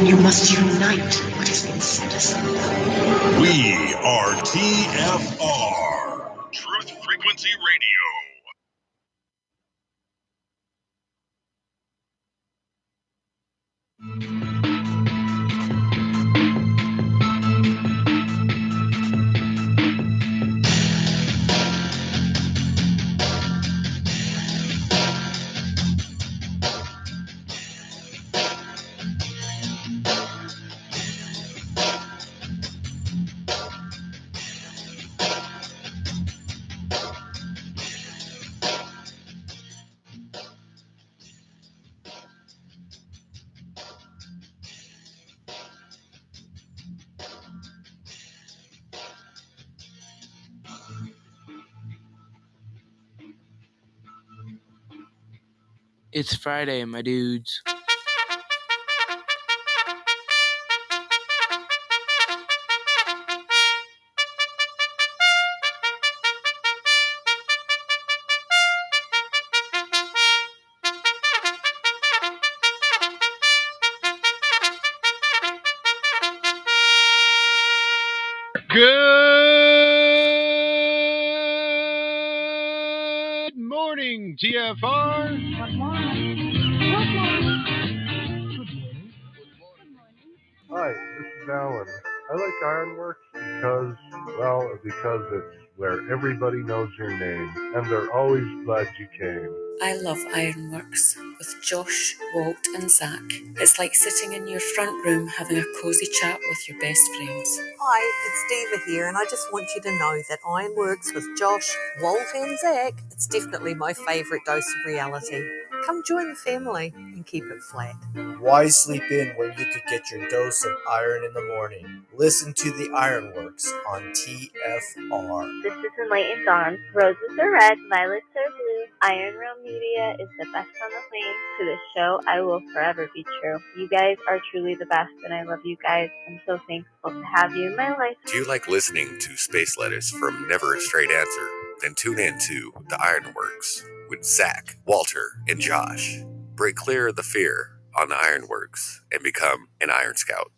You must unite what has been set aside. We are TFR, Truth Frequency Radio. It's Friday, my dudes. Good morning, TFR. Good morning. Hi, this is Alan. I like Ironworx because it's where everybody knows your name, and they're always glad you came. I love Ironworx with Josh, Walt and Zack. It's like sitting in your front room having a cosy chat with your best friends. Hi, it's Diva here, and I just want you to know that Ironworx with Josh, Walt and Zack, it's definitely my favourite dose of reality. Come join the family and keep it flat. Why sleep in when you could get your dose of iron in the morning? Listen to the Ironworx on TFR. This is Enlightened Dawn. Roses are red, violets are blue. Iron Realm Media is the best on the planet. To the show, I will forever be true. You guys are truly the best, and I love you guys. I'm so thankful to have you in my life. Do you like listening to space letters from Never a Straight Answer? Then tune in to the Ironworx with Zack, Walter, and Josh. Break clear of the fear on the Ironworx and become an Iron Scout.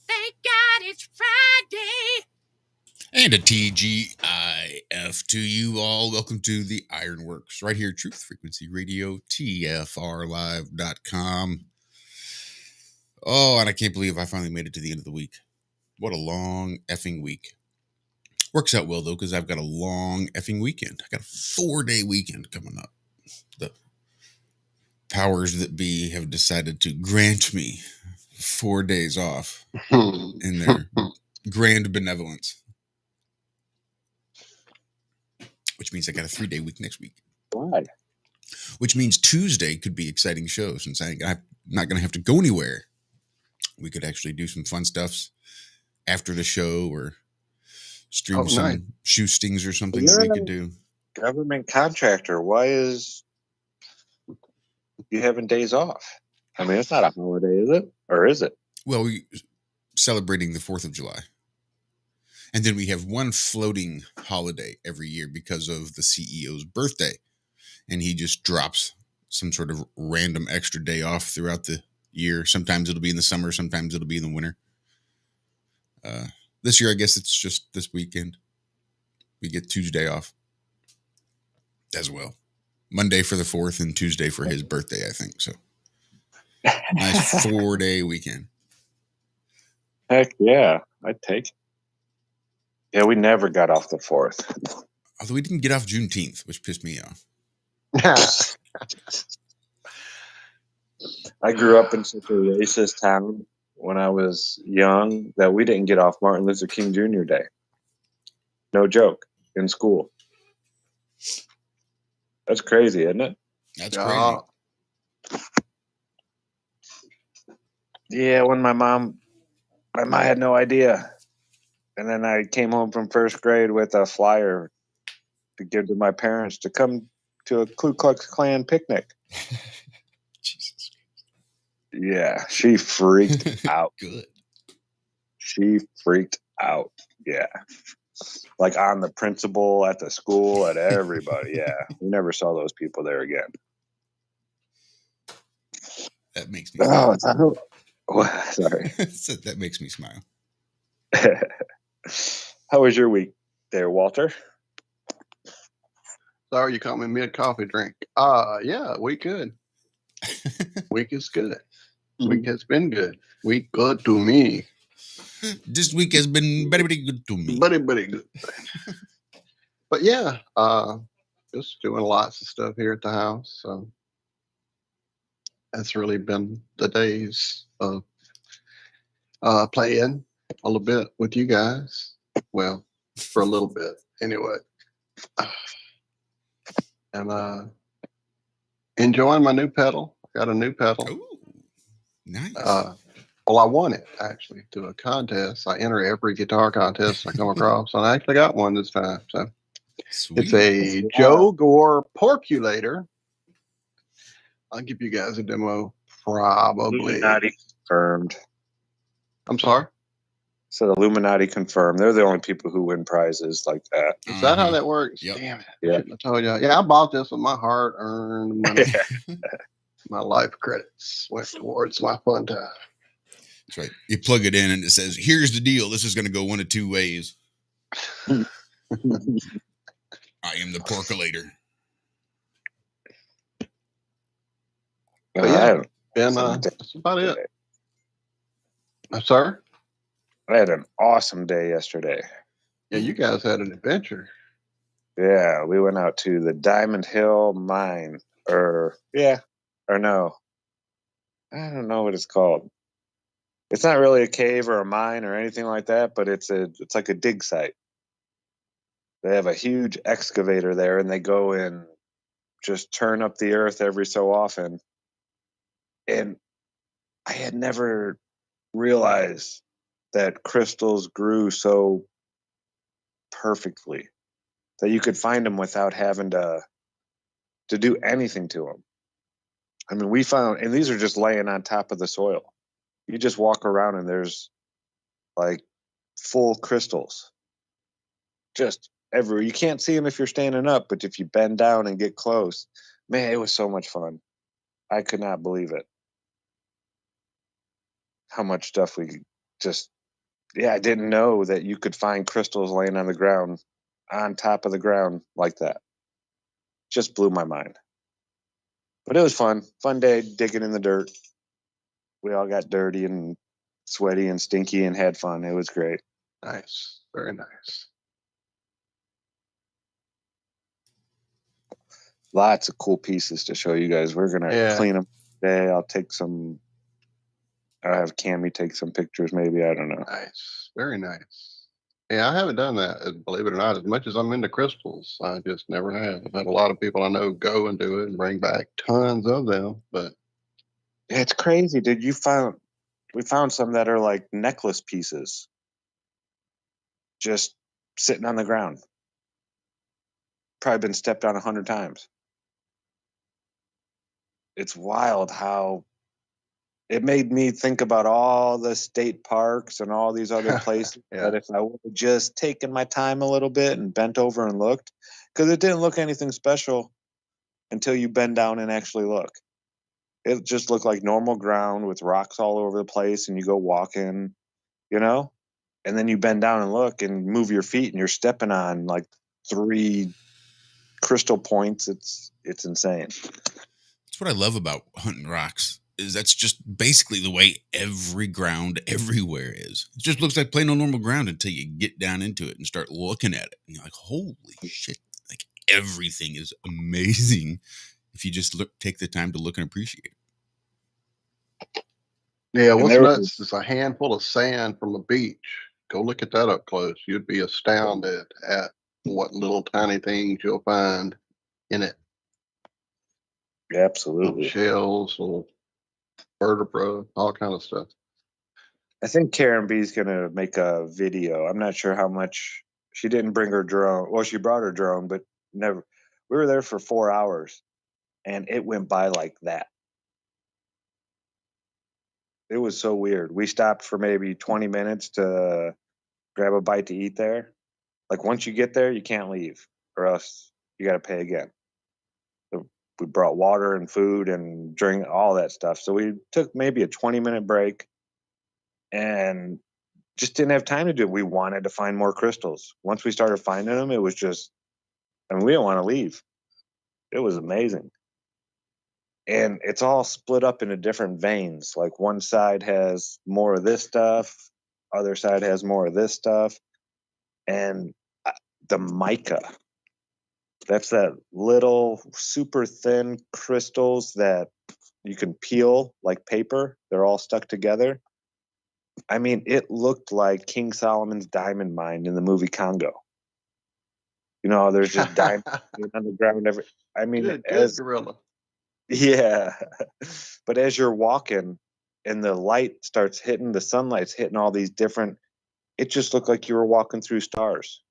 Thank God it's Friday. And a TGIF to you all. Welcome to the Ironworx right here, Truth Frequency Radio, TFRlive.com. Oh, and I can't believe I finally made it to the end of the week. What a long effing week. Works out well, though, because I've got a long effing weekend. I got a 4-day weekend coming up. The powers that be have decided to grant me 4 days off in their grand benevolence. Which means I got a 3-day week next week. Why? Which means Tuesday could be exciting show since I'm not going to have to go anywhere. We could actually do some fun stuffs after the show or stream some shoe stings or something that we could do. Government contractor. Why is you having days off? I mean, it's not a holiday, is it? Or is it? Well, we're celebrating the 4th of July. And then we have one floating holiday every year because of the CEO's birthday. And he just drops some sort of random extra day off throughout the year. Sometimes it'll be in the summer. Sometimes it'll be in the winter. This year, I guess it's just this weekend. We get Tuesday off as well. Monday for the 4th and Tuesday for his birthday, I think. So nice 4-day weekend. Heck yeah, I'd take it. Yeah, we never got off the 4th. Although we didn't get off Juneteenth, which pissed me off. I grew up in such a racist town when I was young that we didn't get off Martin Luther King Jr. Day. No joke, in school. That's crazy, isn't it? That's crazy. Yeah, when my mom had no idea. And then I came home from first grade with a flyer to give to my parents to come to a Ku Klux Klan picnic. Jesus. Yeah, she freaked out. Good. She freaked out. Yeah. Like on the principal, at the school, at everybody. Yeah. We never saw those people there again. That makes me sad. Sorry. That makes me smile. How was your week there, Walter? Sorry, you caught me mid-coffee drink. Yeah, week good. Week is good. Week has been good. Week good to me. This week has been very, very good to me. Very, very good. But yeah, just doing lots of stuff here at the house. So that's really been the days of playing a little bit with you guys. Well, for a little bit anyway. And enjoying my new pedal. Got a new pedal. Ooh, nice. Well, I won it actually to a contest. I enter every guitar contest I come across, and I actually got one this time. So Sweet. It's a Joe Gore Porculator. I'll give you guys a demo probably. Illuminati confirmed. I'm sorry? So Illuminati confirmed. They're the only people who win prizes like that. Is that how that works? Yep. Damn it. Yeah. I shouldn't have told you. Yeah, I bought this with my hard-earned money. My life credits went towards my fun time. That's right. You plug it in and it says, here's the deal. This is going to go one of two ways. I am the porculator. But yeah, that's about it. Sir? I had an awesome day yesterday. Yeah, you guys had an adventure. Yeah, we went out to the Diamond Hill Mine. I don't know what it's called. It's not really a cave or a mine or anything like that, but it's like a dig site. They have a huge excavator there, and they go and just turn up the earth every so often. And I had never realized that crystals grew so perfectly that you could find them without having to do anything to them. I mean, we found, and these are just laying on top of the soil. You just walk around and there's like full crystals just everywhere. You can't see them if you're standing up, but if you bend down and get close, man, it was so much fun. I could not believe it. How much stuff we just, I didn't know that you could find crystals laying on the ground, on top of the ground like that. Just blew my mind. But it was fun. Fun day digging in the dirt. We all got dirty and sweaty and stinky and had fun. It was great. Nice. Very nice. Lots of cool pieces to show you guys. We're going to clean them today. I'll have Cammie take some pictures maybe. I don't know. Nice. Very nice. Yeah, I haven't done that, believe it or not. As much as I'm into crystals, I just never have. I've had a lot of people I know go and do it and bring back tons of them, but it's crazy, dude. We found some that are like necklace pieces just sitting on the ground. Probably been stepped on 100 times. It's wild how it made me think about all the state parks and all these other places that if I would have just taken my time a little bit and bent over and looked, because it didn't look anything special until you bend down and actually look. It just looked like normal ground with rocks all over the place, and you go walking, and then you bend down and look and move your feet, and you're stepping on like 3 crystal points. It's insane. That's what I love about hunting rocks. Is that's just basically the way every ground everywhere is. It just looks like plain old normal ground until you get down into it and start looking at it. And you're like, holy shit. Like everything is amazing if you just take the time to look and appreciate it. Yeah, what's nuts is a handful of sand from a beach. Go look at that up close. You'd be astounded at what little tiny things you'll find in it. Absolutely. Little shells, little vertebra, all kind of stuff. I think Karen B's going to make a video. I'm not sure how much. She didn't bring her drone. Well, she brought her drone, but never. We were there for 4 hours, and it went by like that. It was so weird. We stopped for maybe 20 minutes to grab a bite to eat there. Like once you get there, you can't leave, or else you got to pay again. So we brought water and food and drink, all that stuff. So we took maybe a 20-minute break, and just didn't have time to do it. We wanted to find more crystals. Once we started finding them, it was just, I mean, we didn't want to leave. It was amazing. And it's all split up into different veins. Like one side has more of this stuff, other side has more of this stuff. And the mica, that's that little super thin crystals that you can peel like paper. They're all stuck together. I mean, it looked like King Solomon's diamond mine in the movie Congo. You know, there's just diamonds on the ground. I mean, good gorilla. Yeah. But as you're walking and the light starts hitting, the sunlight's hitting all these different, it just looked like you were walking through stars.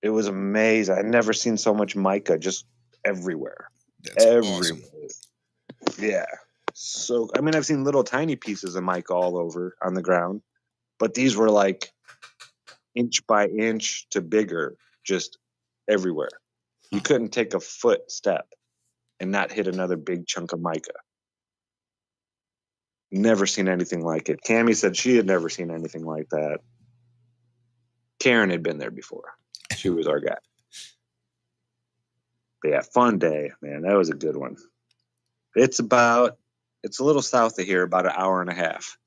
It was amazing. I'd never seen so much mica just everywhere. That's awesome. Yeah. So, I mean, I've seen little tiny pieces of mica all over on the ground, but these were like inch by inch to bigger, just everywhere. You couldn't take a foot step and not hit another big chunk of mica. Never seen anything like it. Cammie said she had never seen anything like that. Karen had been there before. She was our guy. But yeah, fun day, man. That was a good one. It's a little south of here, about an hour and a half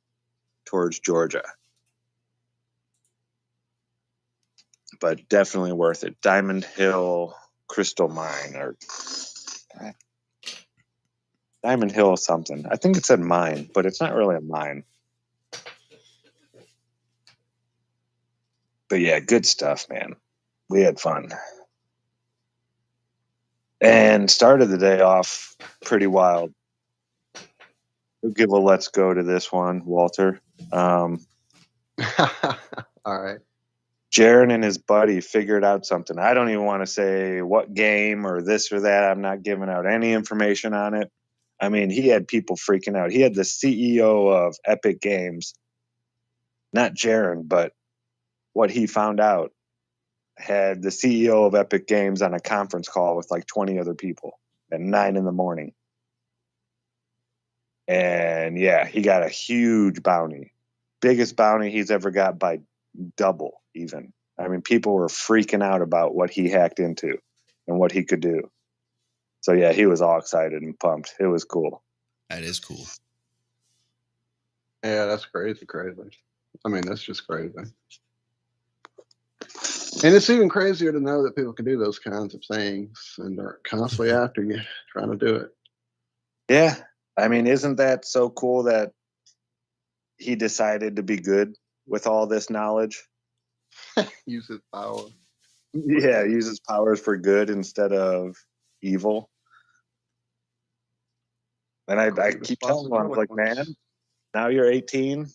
towards Georgia. But definitely worth it. Diamond Hill Crystal Mine, or Diamond Hill something. I think it said mine, but it's not really a mine. But yeah, good stuff, man. We had fun. And started the day off pretty wild. We'll give a let's go to this one, Walter. All right. Jaron and his buddy figured out something. I don't even want to say what game or this or that. I'm not giving out any information on it. I mean, he had people freaking out. He had the CEO of Epic Games, not Jaron, but what he found out, had the CEO of Epic Games on a conference call with like 20 other people at 9 a.m. And yeah, he got a huge bounty. Biggest bounty he's ever got by double even. I mean, people were freaking out about what he hacked into and what he could do. So yeah, he was all excited and pumped. It was cool. That is cool. Yeah, that's crazy. I mean, that's just crazy. And it's even crazier to know that people can do those kinds of things and are constantly after you trying to do it. Yeah. I mean, isn't that so cool that he decided to be good with all this knowledge? Use his power. Yeah, use his powers for good instead of evil. And I keep telling him, I was like, man, now you're 18.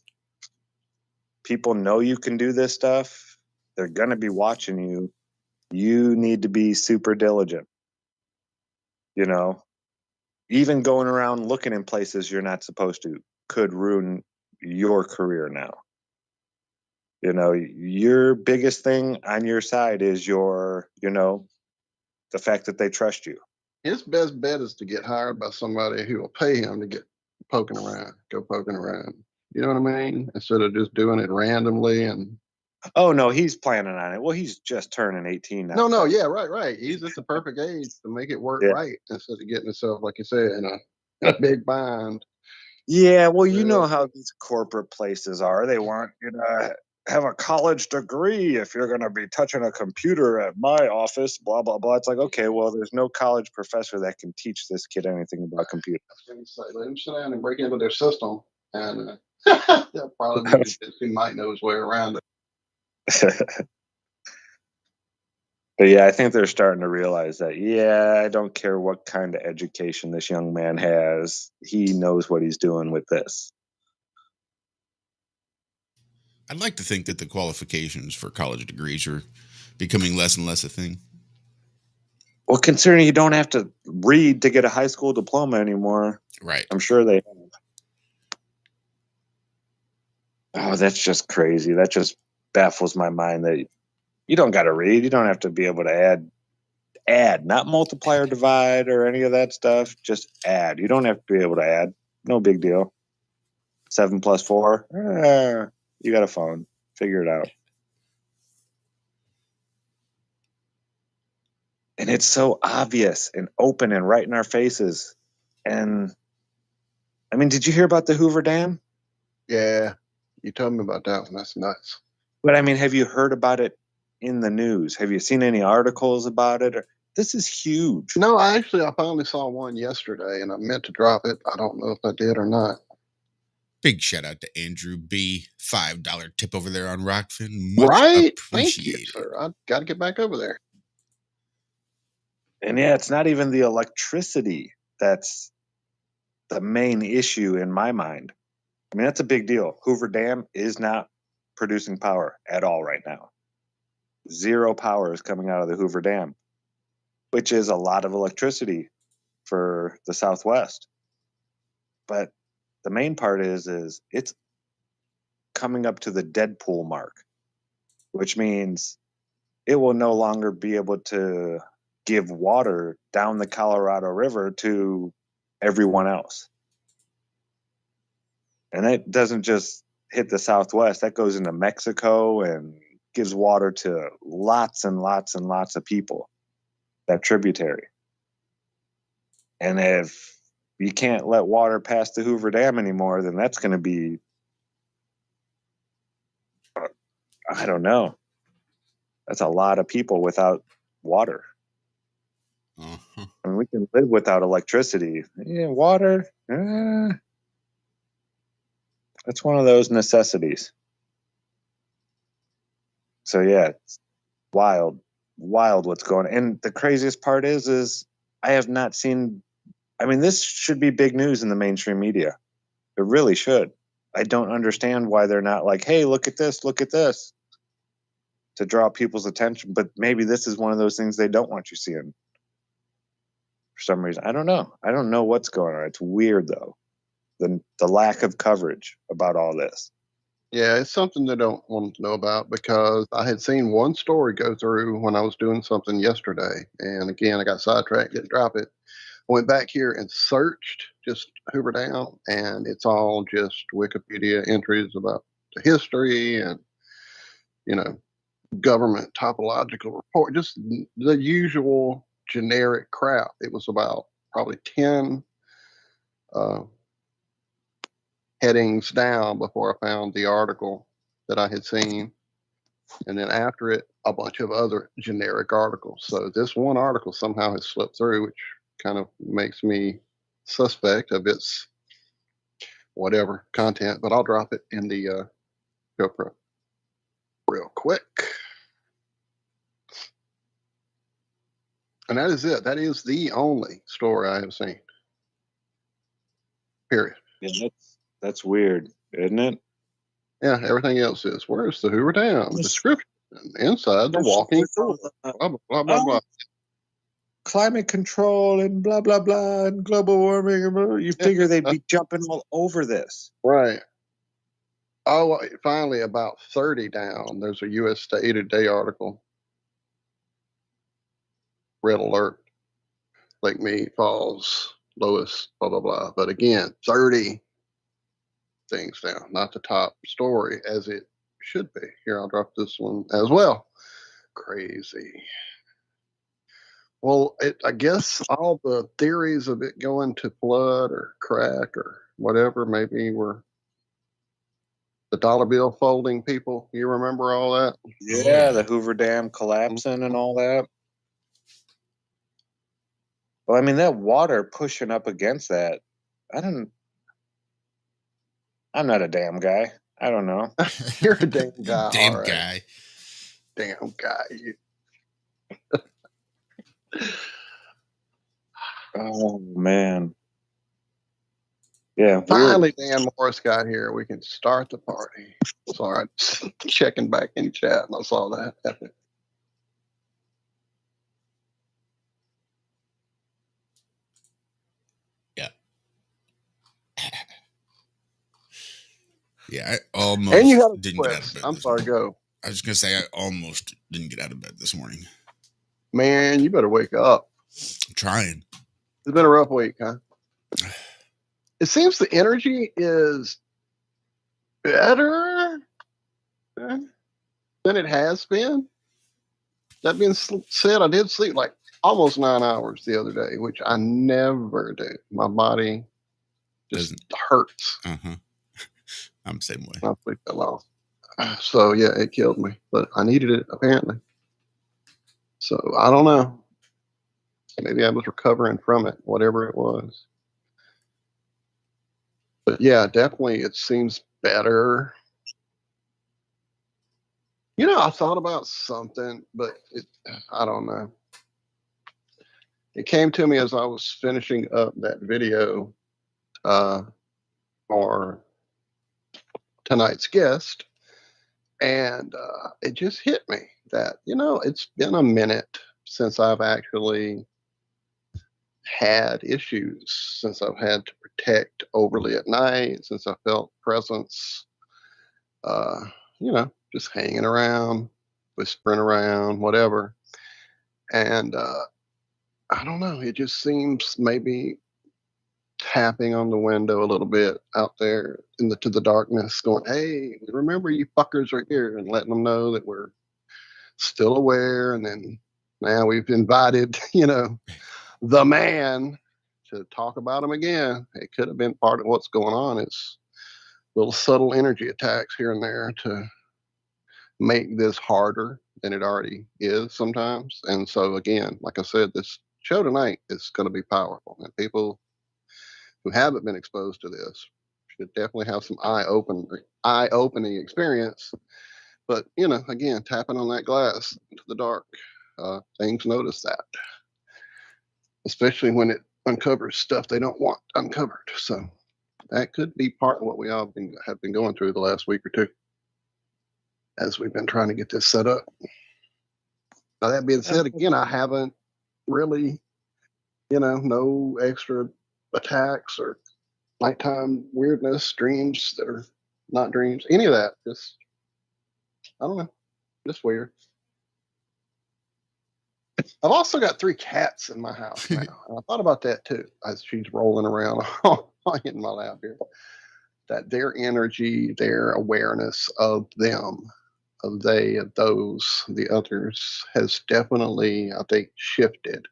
People know you can do this stuff. They're going to be watching you. You need to be super diligent. You know, even going around looking in places you're not supposed to could ruin your career now. You know, your biggest thing on your side is the fact that they trust you. His best bet is to get hired by somebody who will pay him to go poking around. You know what I mean? Instead of just doing it randomly and. Oh no, he's planning on it. Well, he's just turning 18 now. No, yeah, right. He's at the perfect age to make it work right instead of getting himself, like you said, in a big bind. Yeah, well, you know how these corporate places are. They want you to have a college degree if you're going to be touching a computer at my office, blah, blah, blah. It's like, okay, well, there's no college professor that can teach this kid anything about computers. Let him sit down and break into their system, and they'll probably be he might know his way around it. But yeah, I think they're starting to realize that, I don't care what kind of education this young man has. He knows what he's doing with this. I'd like to think that the qualifications for college degrees are becoming less and less a thing. Well, considering you don't have to read to get a high school diploma anymore. Right. I'm sure they have. Oh, that's just crazy. That just baffles my mind that you don't got to read. You don't have to be able to add, not multiply or divide or any of that stuff. Just add. You don't have to be able to add. No big deal. 7 plus 4. You got a phone. Figure it out. And it's so obvious and open and right in our faces. And I mean, did you hear about the Hoover Dam? Yeah, you told me about that one. That's nuts. But I mean, have you heard about it in the news? Have you seen any articles about it? This is huge. No, I finally saw one yesterday, and I meant to drop it. I don't know if I did or not. Big shout out to Andrew B. $5 tip over there on Rockfin. Right? Thank you, Appreciated. sir. I got to get back over there. And yeah, it's not even the electricity that's the main issue in my mind. I mean, that's a big deal. Hoover Dam is not producing power at all right now. 0 power is coming out of the Hoover Dam, which is a lot of electricity for the Southwest. But the main part is it's coming up to the Deadpool mark, which means it will no longer be able to give water down the Colorado River to everyone else. And that doesn't just hit the Southwest. That goes into Mexico and gives water to lots and lots and lots of people, that tributary. And if you can't let water pass the Hoover Dam anymore, then that's going to be, I don't know. That's a lot of people without water. Uh-huh. I mean, we can live without electricity. Yeah, water, that's one of those necessities. So yeah, it's wild what's going on. And the craziest part is I have not seen, I mean, this should be big news in the mainstream media. It really should. I don't understand why they're not like, hey, look at this, to draw people's attention. But maybe this is one of those things they don't want you seeing for some reason. I don't know. I don't know what's going on. It's weird, though, the lack of coverage about all this. Yeah, it's something they don't want to know about because I had seen one story go through when I was doing something yesterday. And again, I got sidetracked, didn't drop it. I went back here and searched just Hoover Dam, and it's all just Wikipedia entries about the history and, government topological report, just the usual generic crap. It was about probably 10 headings down before I found the article that I had seen. And then after it, a bunch of other generic articles. So this one article somehow has slipped through, which kind of makes me suspect of its whatever content, but I'll drop it in the GoPro real quick. And that is it. That is the only story I have seen. Period. Yeah, that's weird, isn't it? Yeah, everything else is. Where's the Hoover Dam? Description. Inside the walking tour. Blah, blah, blah, blah. Climate control and blah, blah, blah, and global warming. And blah. You figure they'd be jumping all over this. Right. Oh, finally, about 30 down, there's a U.S. State Today article. Red alert. Lake Mead Falls, lowest, blah, blah, blah. But again, 30 things down, not the top story as it should be. Here, I'll drop this one as well. Crazy. Well, I guess all the theories of it going to flood or crack or whatever, maybe were the dollar bill folding people. You remember all that? Yeah, the Hoover Dam collapsing and all that. Well, I mean, that water pushing up against that, I'm not a damn guy. I don't know. You're a damn guy. Damn all right. guy. Damn guy. Oh, man. Yeah. Finally, Dan Morris got here. We can start the party. Sorry, I'm checking back in chat and I saw that happen. Yeah. Yeah, I almost and you got didn't get out of bed. I'm sorry, go. I was going to say, I almost didn't get out of bed this morning. Man, you better wake up. I'm trying. It's been a rough week, huh? It seems the energy is better than it has been. That being said, I did sleep like almost 9 hours the other day, which I never do. My body just hurts. I'm the same way. I sleep that long. So yeah, it killed me, but I needed it apparently. So I don't know. Maybe I was recovering from it, whatever it was. But yeah, definitely it seems better. You know, I thought about something, but I don't know. It came to me as I was finishing up that video for tonight's guest, and it just hit me that, you know, it's been a minute since I've actually had issues, since I've had to protect overly at night, since I felt presence, you know, just hanging around, whispering around, whatever. And I don't know, it just seems maybe tapping on the window a little bit out there to the darkness, going, "Hey, remember you fuckers are here," and letting them know that we're still aware. And then now we've invited, you know, the man to talk about him again. It could have been part of what's going on. It's little subtle energy attacks here and there to make this harder than it already is sometimes. And so again, like I said, this show tonight is going to be powerful, and people who haven't been exposed to this should definitely have some eye-opening experience. But you know, again, tapping on that glass into the dark, things notice that, especially when it uncovers stuff they don't want uncovered. So that could be part of what we all have been going through the last week or two as we've been trying to get this set up. Now, that being said, again, I haven't really, you know, no extra attacks or nighttime weirdness, dreams that are not dreams, any of that. Just, I don't know, just weird. I've also got 3 cats in my house now. And I thought about that too, as she's rolling around in my lap here. That their energy, their awareness of them, of they, of those, the others, has definitely, I think, shifted.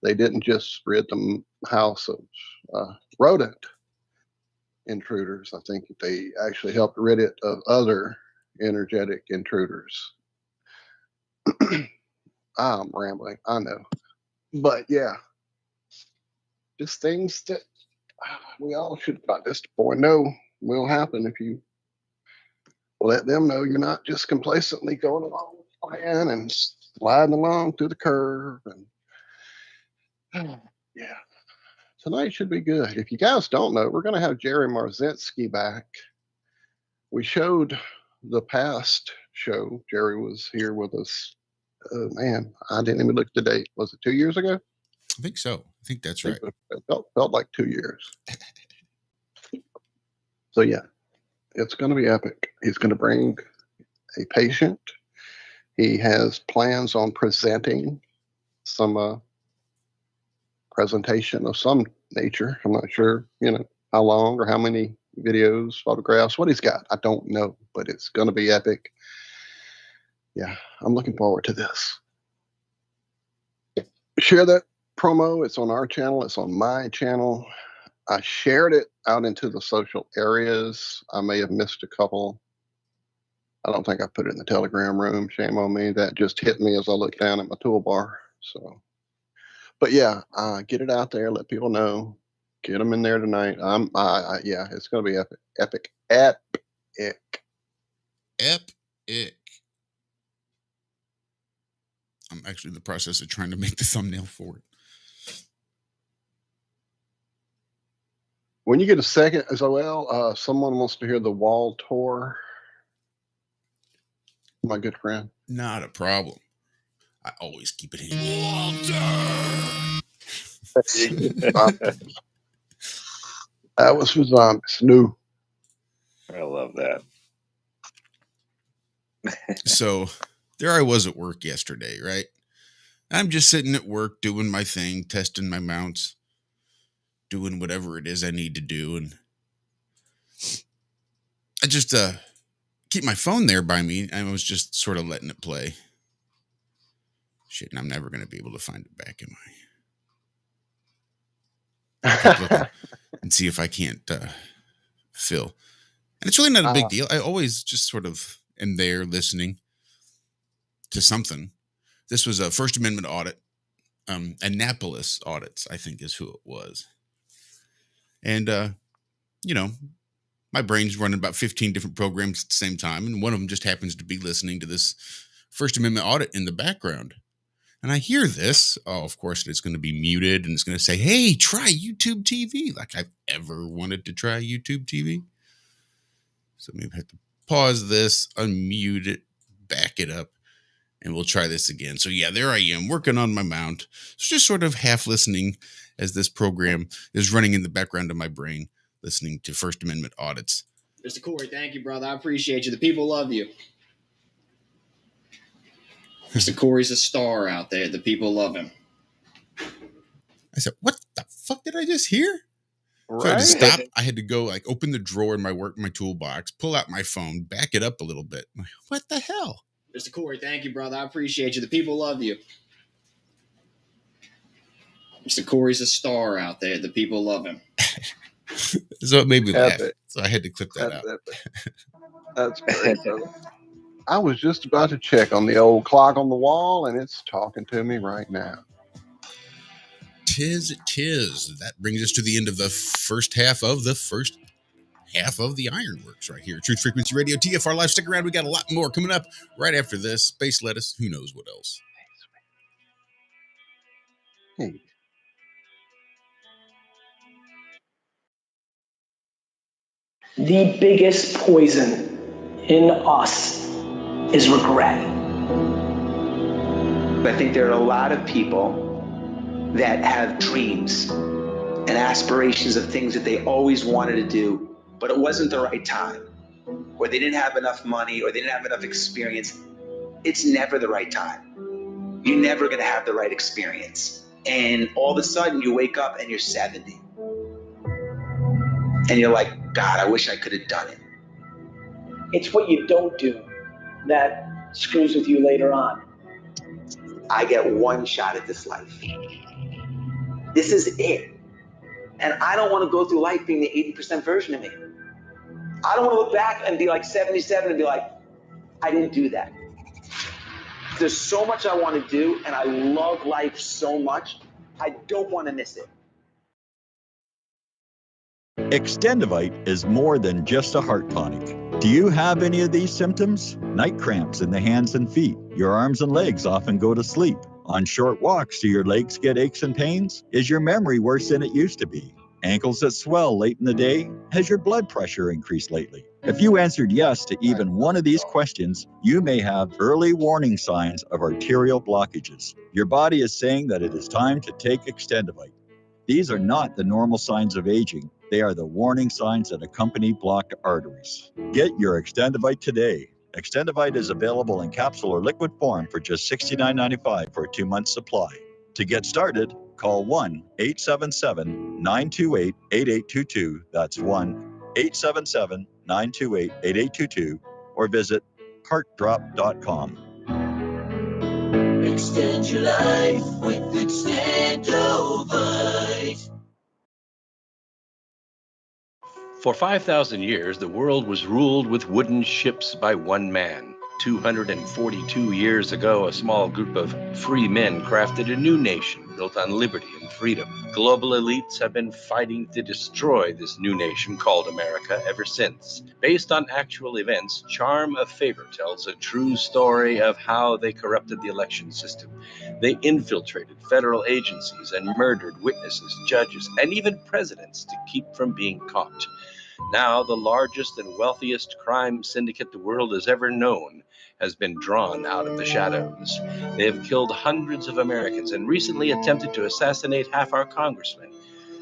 They didn't just rid the house of rodent intruders. I think they actually helped rid it of other energetic intruders. I'm rambling, I know. But yeah, just things that we all should, by this point, know will happen if you let them know you're not just complacently going along with the plan and sliding along through the curve. And yeah, tonight should be good. If you guys don't know, we're going to have Jerry Marzinski back. We showed the past show. Jerry was here with us. Man, I didn't even look at the date. Was it 2 years ago? I think so. I think that's right. It felt like 2 years. So yeah, it's going to be epic. He's going to bring a patient. He has plans on presenting some presentation of some nature. I'm not sure, you know, how long or how many videos, photographs, what he's got. I don't know, but it's going to be epic. Yeah, I'm looking forward to this. Share that promo. It's on our channel. It's on my channel. I shared it out into the social areas. I may have missed a couple. I don't think I put it in the Telegram room. Shame on me. That just hit me as I looked down at my toolbar. So, but yeah, get it out there. Let people know. Get them in there tonight. Yeah, it's going to be epic. Epic. I'm actually in the process of trying to make the thumbnail for it. When you get a second, as well, someone wants to hear the wall tour. My good friend. Not a problem. I always keep it in. Walter! That was for zombies. New. I love that. So there I was at work yesterday, right? I'm just sitting at work doing my thing, testing my mounts, doing whatever it is I need to do. And I just keep my phone there by me. I was just sort of letting it play. Shit, and I'm never going to be able to find it back, am I? Keep looking and see if I can't fill. And it's really not a big deal. I always just sort of am there listening to something. This was a First Amendment audit. Annapolis Audits, I think, is who it was. And, my brain's running about 15 different programs at the same time. And one of them just happens to be listening to this First Amendment audit in the background. And I hear this. Oh, of course, it's going to be muted. And it's going to say, hey, try YouTube TV. Like I've ever wanted to try YouTube TV. So maybe I have to pause this, unmute it, back it up, and we'll try this again. So yeah, there I am working on my mount. So just sort of half listening as this program is running in the background of my brain, listening to First Amendment audits. Mr. Corey, thank you, brother. I appreciate you. The people love you. Mr. Corey's a star out there. The people love him. I said, what the fuck did I just hear? Right. So I had to stop. I had to go open the drawer in my toolbox, pull out my phone, back it up a little bit. I'm like, what the hell? Mr. Corey, thank you, brother. I appreciate you. The people love you. Mr. Corey's a star out there. The people love him. So it made me laugh. Epic. So I had to clip that out. That's great. I was just about to check on the old clock on the wall, and it's talking to me right now. Tis. That brings us to the end of the first half of the Ironworks right here. Truth Frequency Radio, TFR Live. Stick around. We got a lot more coming up right after this. Space lettuce. Who knows what else? Hey. The biggest poison in us is regret. I think there are a lot of people that have dreams and aspirations of things that they always wanted to do, but it wasn't the right time, or they didn't have enough money, or they didn't have enough experience. It's never the right time. You're never going to have the right experience. And all of a sudden you wake up and you're 70. And you're like, God, I wish I could have done it. It's what you don't do that screws with you later on. I get one shot at this life. This is it. And I don't want to go through life being the 80% version of me. I don't want to look back and be like 77 and be like, I didn't do that. There's so much I want to do, and I love life so much, I don't want to miss it. Extendivite is more than just a heart tonic. Do you have any of these symptoms? Night cramps in the hands and feet. Your arms and legs often go to sleep. On short walks, do your legs get aches and pains? Is your memory worse than it used to be? Ankles that swell late in the day? Has your blood pressure increased lately? If you answered yes to even one of these questions, you may have early warning signs of arterial blockages. Your body is saying that it is time to take Extendivite. These are not the normal signs of aging. They are the warning signs that accompany blocked arteries. Get your Extendivite today. Extendivite is available in capsule or liquid form for just $69.95 for a 2-month supply. To get started, call 1-877-928-8822. That's 1-877-928-8822 or visit heartdrop.com. Extend your life with Extendovite. For 5,000 years, the world was ruled with wooden ships by one man. 242 years ago, a small group of free men crafted a new nation built on liberty and freedom. Global elites have been fighting to destroy this new nation called America ever since. Based on actual events, Charm of Favor tells a true story of how they corrupted the election system. They infiltrated federal agencies and murdered witnesses, judges, and even presidents to keep from being caught. Now, the largest and wealthiest crime syndicate the world has ever known has been drawn out of the shadows. They have killed hundreds of Americans and recently attempted to assassinate half our congressmen.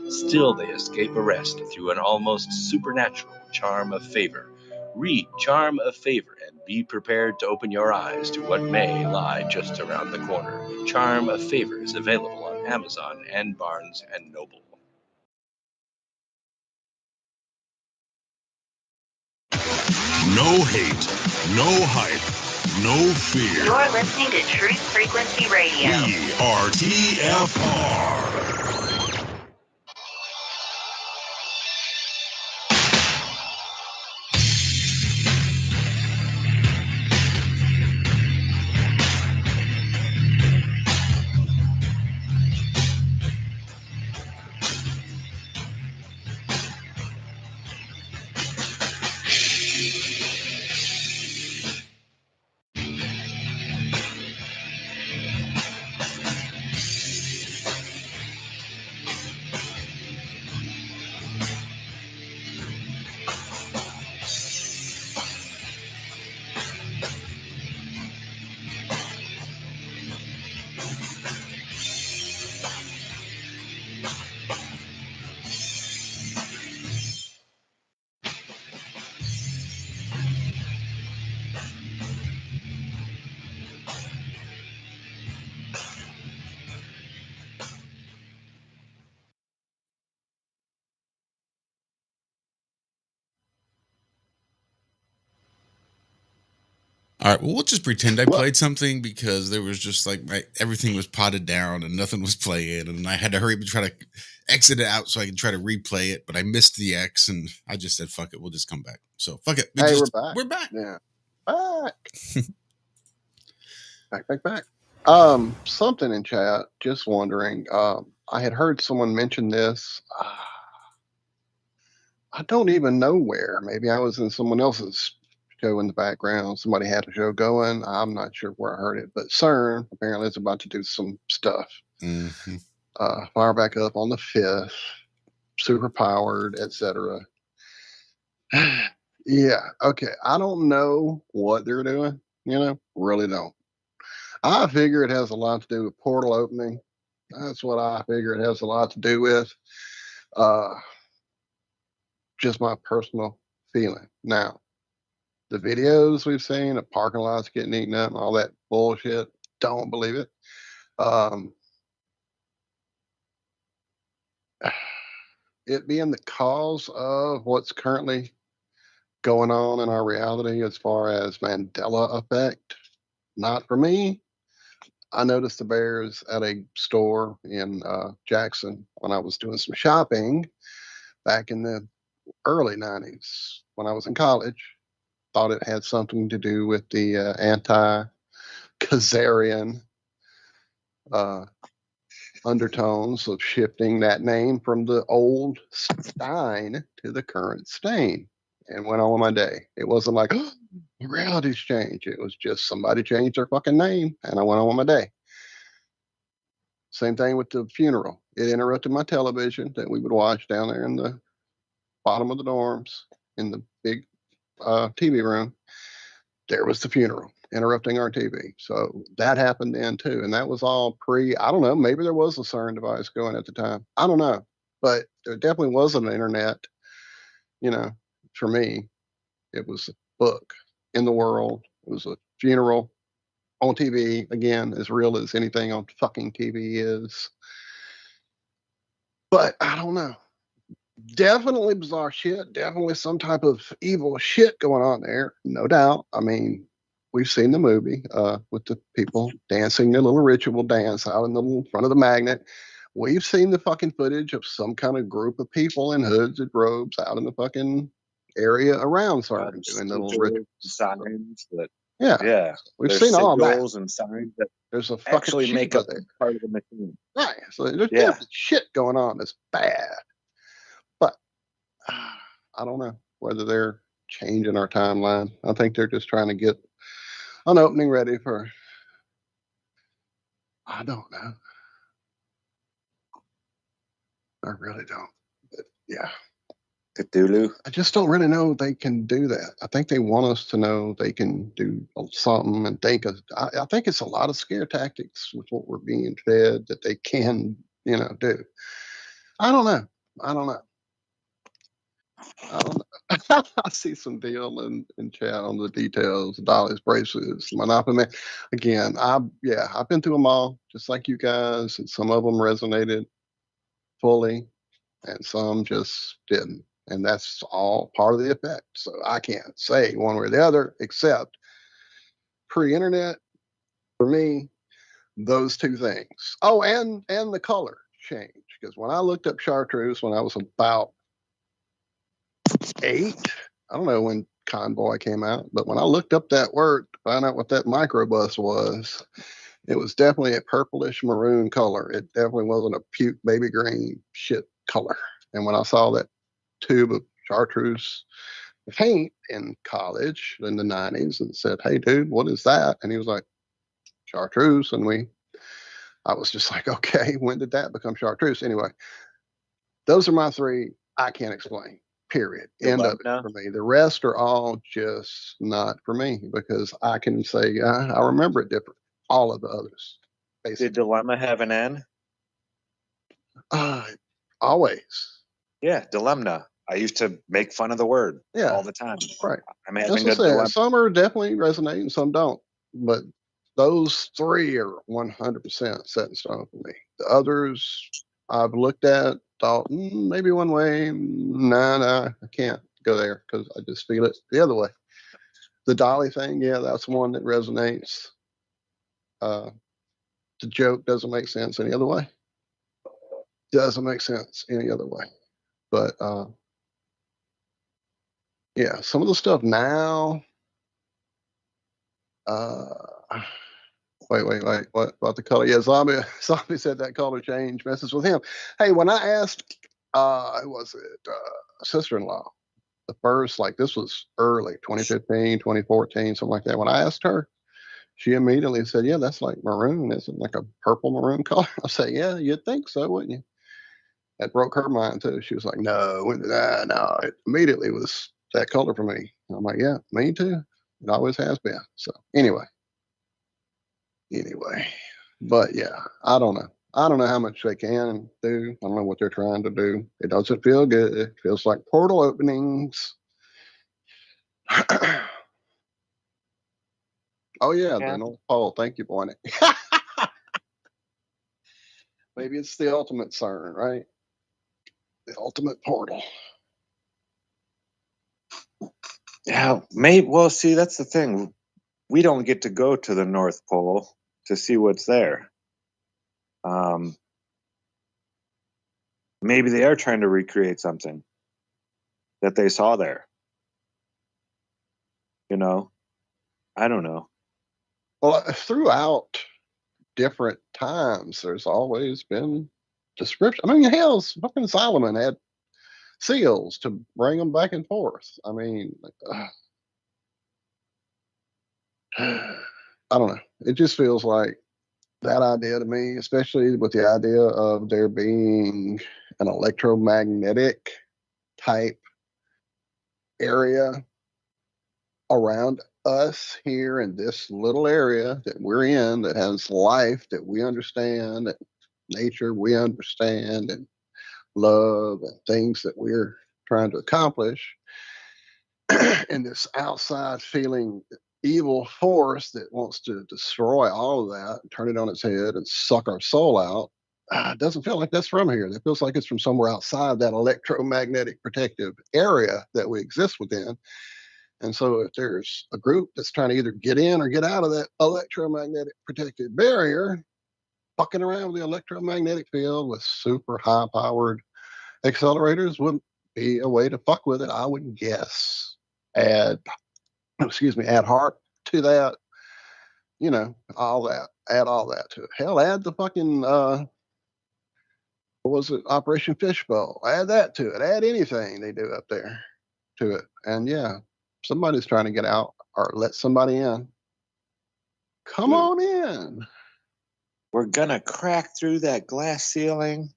Still, they escape arrest through an almost supernatural charm of favor. Read Charm of Favor and be prepared to open your eyes to what may lie just around the corner. Charm of Favor is available on Amazon and Barnes & Noble. No hate, no hype, no fear. You're listening to Truth Frequency Radio. We are TFR. All right, well, we'll just pretend I played something because there was just like everything was potted down and nothing was playing, and I had to hurry up and try to exit it out so I could try to replay it, but I missed the X, and I just said, "Fuck it, we'll just come back." So fuck it. We're back. We're back. Yeah, back. Something in chat. Just wondering. I had heard someone mention this. I don't even know where. Maybe I was in someone else's show in the background. Somebody had a show going. I'm not sure where I heard it, but CERN apparently is about to do some stuff. Mm-hmm. Fire back up on the 5th, super powered, etc. Yeah, okay. I don't know what they're doing, really don't. I figure it has a lot to do with portal opening. That's what I figure it has a lot to do with. Just my personal feeling. Now, the videos we've seen of parking lots getting eaten up and all that bullshit, don't believe it. It being the cause of what's currently going on in our reality as far as Mandela effect, not for me. I noticed the bears at a store in Jackson when I was doing some shopping back in the early 90s when I was in college. Thought it had something to do with the anti-Khazarian undertones of shifting that name from the old Stein to the current Stain, and went on with my day. It wasn't like, oh, reality's changed. It was just somebody changed their fucking name, and I went on with my day. Same thing with the funeral. It interrupted my television that we would watch down there in the bottom of the dorms in the big TV room. There was the funeral interrupting our TV. So that happened then too. And that was all I don't know, maybe there was a CERN device going at the time. I don't know. But there definitely wasn't an internet. For me, it was a book in the world. It was a funeral on TV, again, as real as anything on fucking TV is. But I don't know. Definitely bizarre shit. Definitely some type of evil shit going on there. No doubt. I mean, we've seen the movie with the people dancing their little ritual dance out in the front of the magnet. We've seen the fucking footage of some kind of group of people in hoods and robes out in the fucking area around CERN doing little rituals. Signs that, yeah. We've seen all that. And signs that there's a fucking actually make up part of the machine. Right. So there's definitely shit going on that's bad. But I don't know whether they're changing our timeline. I think they're just trying to get an opening ready for, I don't know. I really don't. But yeah. Cthulhu. I just don't really know they can do that. I think they want us to know they can do something and think of, I think it's a lot of scare tactics with what we're being fed that they can, do. I don't know. I don't know. I see some deal in chat on the details, Dolly's braces, Monopoly. Again, I've been through them all, just like you guys, and some of them resonated fully, and some just didn't. And that's all part of the effect. So I can't say one way or the other, except pre-internet, for me, those two things. Oh, and the color change. Because when I looked up chartreuse when I was about 8, I don't know when Convoy came out, but when I looked up that word to find out what that microbus was, it was definitely a purplish maroon color. It definitely wasn't a puke baby green shit color. And when I saw that tube of chartreuse paint in college in the 90s and said, "Hey dude, what is that?" And he was like, "Chartreuse." And I was just like, okay, when did that become chartreuse? Anyway, those are my 3 I can't explain, period. End of it for me. The rest are all just not for me because I can say I remember it different. All of the others, basically. Did Dilemma have an N? Always. Yeah, Dilemma. I used to make fun of the word all the time. Right. I'm That's having what I a said. dilemma. Some are definitely resonate and some don't. But those 3 are 100% set in stone for me. The others I've looked at, thought maybe one way. Nah, I can't go there because I just feel it the other way. The Dolly thing, yeah, that's one that resonates. The joke doesn't make sense any other way. Doesn't make sense any other way. But yeah, some of the stuff now. Wait. What about the color? Yeah, Zombie said that color change messes with him. Hey, when I asked, who was it? Sister-in-law, the first, like this was early 2015, 2014, something like that. When I asked her, she immediately said, "Yeah, that's like maroon. Isn't it like a purple maroon color?" I said, "Yeah, you'd think so, wouldn't you?" That broke her mind too. She was like, "No, no." It immediately was that color for me. I'm like, "Yeah, me too. It always has been." So anyway, but yeah, I don't know. I don't know how much they can do. I don't know what they're trying to do. It doesn't feel good. It feels like portal openings. Oh yeah, the North Pole. Thank you, Bonnie. Maybe it's the ultimate CERN, right? The ultimate portal. Yeah, maybe. Well, see, that's the thing. We don't get to go to the North Pole to see what's there. Maybe they are trying to recreate something that they saw there. You know, I don't know. Well, throughout different times, there's always been description. I mean, hell, fucking Solomon had seals to bring them back and forth. I mean, I don't know. It just feels like that idea to me, especially with the idea of there being an electromagnetic type area around us here in this little area that we're in that has life that we understand, that nature we understand, and love and things that we're trying to accomplish. And this outside feeling evil force that wants to destroy all of that, turn it on its head, and suck our soul out. It doesn't feel like that's from here. It feels like it's from somewhere outside that electromagnetic protective area that we exist within. And so if there's a group that's trying to either get in or get out of that electromagnetic protective barrier, fucking around with the electromagnetic field with super high powered accelerators would be a way to fuck with it, I would guess. Add heart to that, all that. Add all that to it. Hell, add the fucking what was it, Operation Fishbowl? Add that to it. Add anything they do up there to it. And yeah, somebody's trying to get out or let somebody in. Come on in. We're gonna crack through that glass ceiling.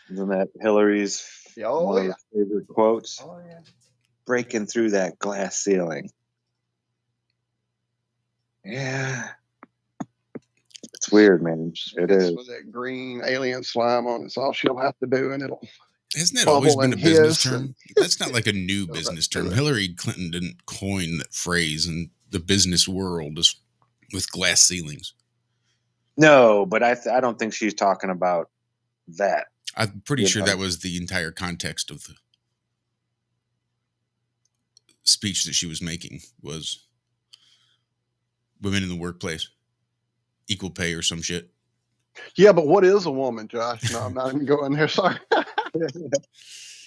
Isn't that Hillary's one of her favorite quotes? Oh, yeah. Breaking through that glass ceiling. Yeah. It's weird, man. It is. With that green alien slime on, it's all she'll have to do, and it'll. Hasn't that always been a business term? That's not like a new Go business right term. Hillary Clinton didn't coin that phrase in the business world with glass ceilings. No, but I don't think she's talking about that. I'm pretty sure that was the entire context of the speech that she was making, was women in the workplace, equal pay or some shit. Yeah, but what is a woman, Josh? No, I'm not even going there. Sorry.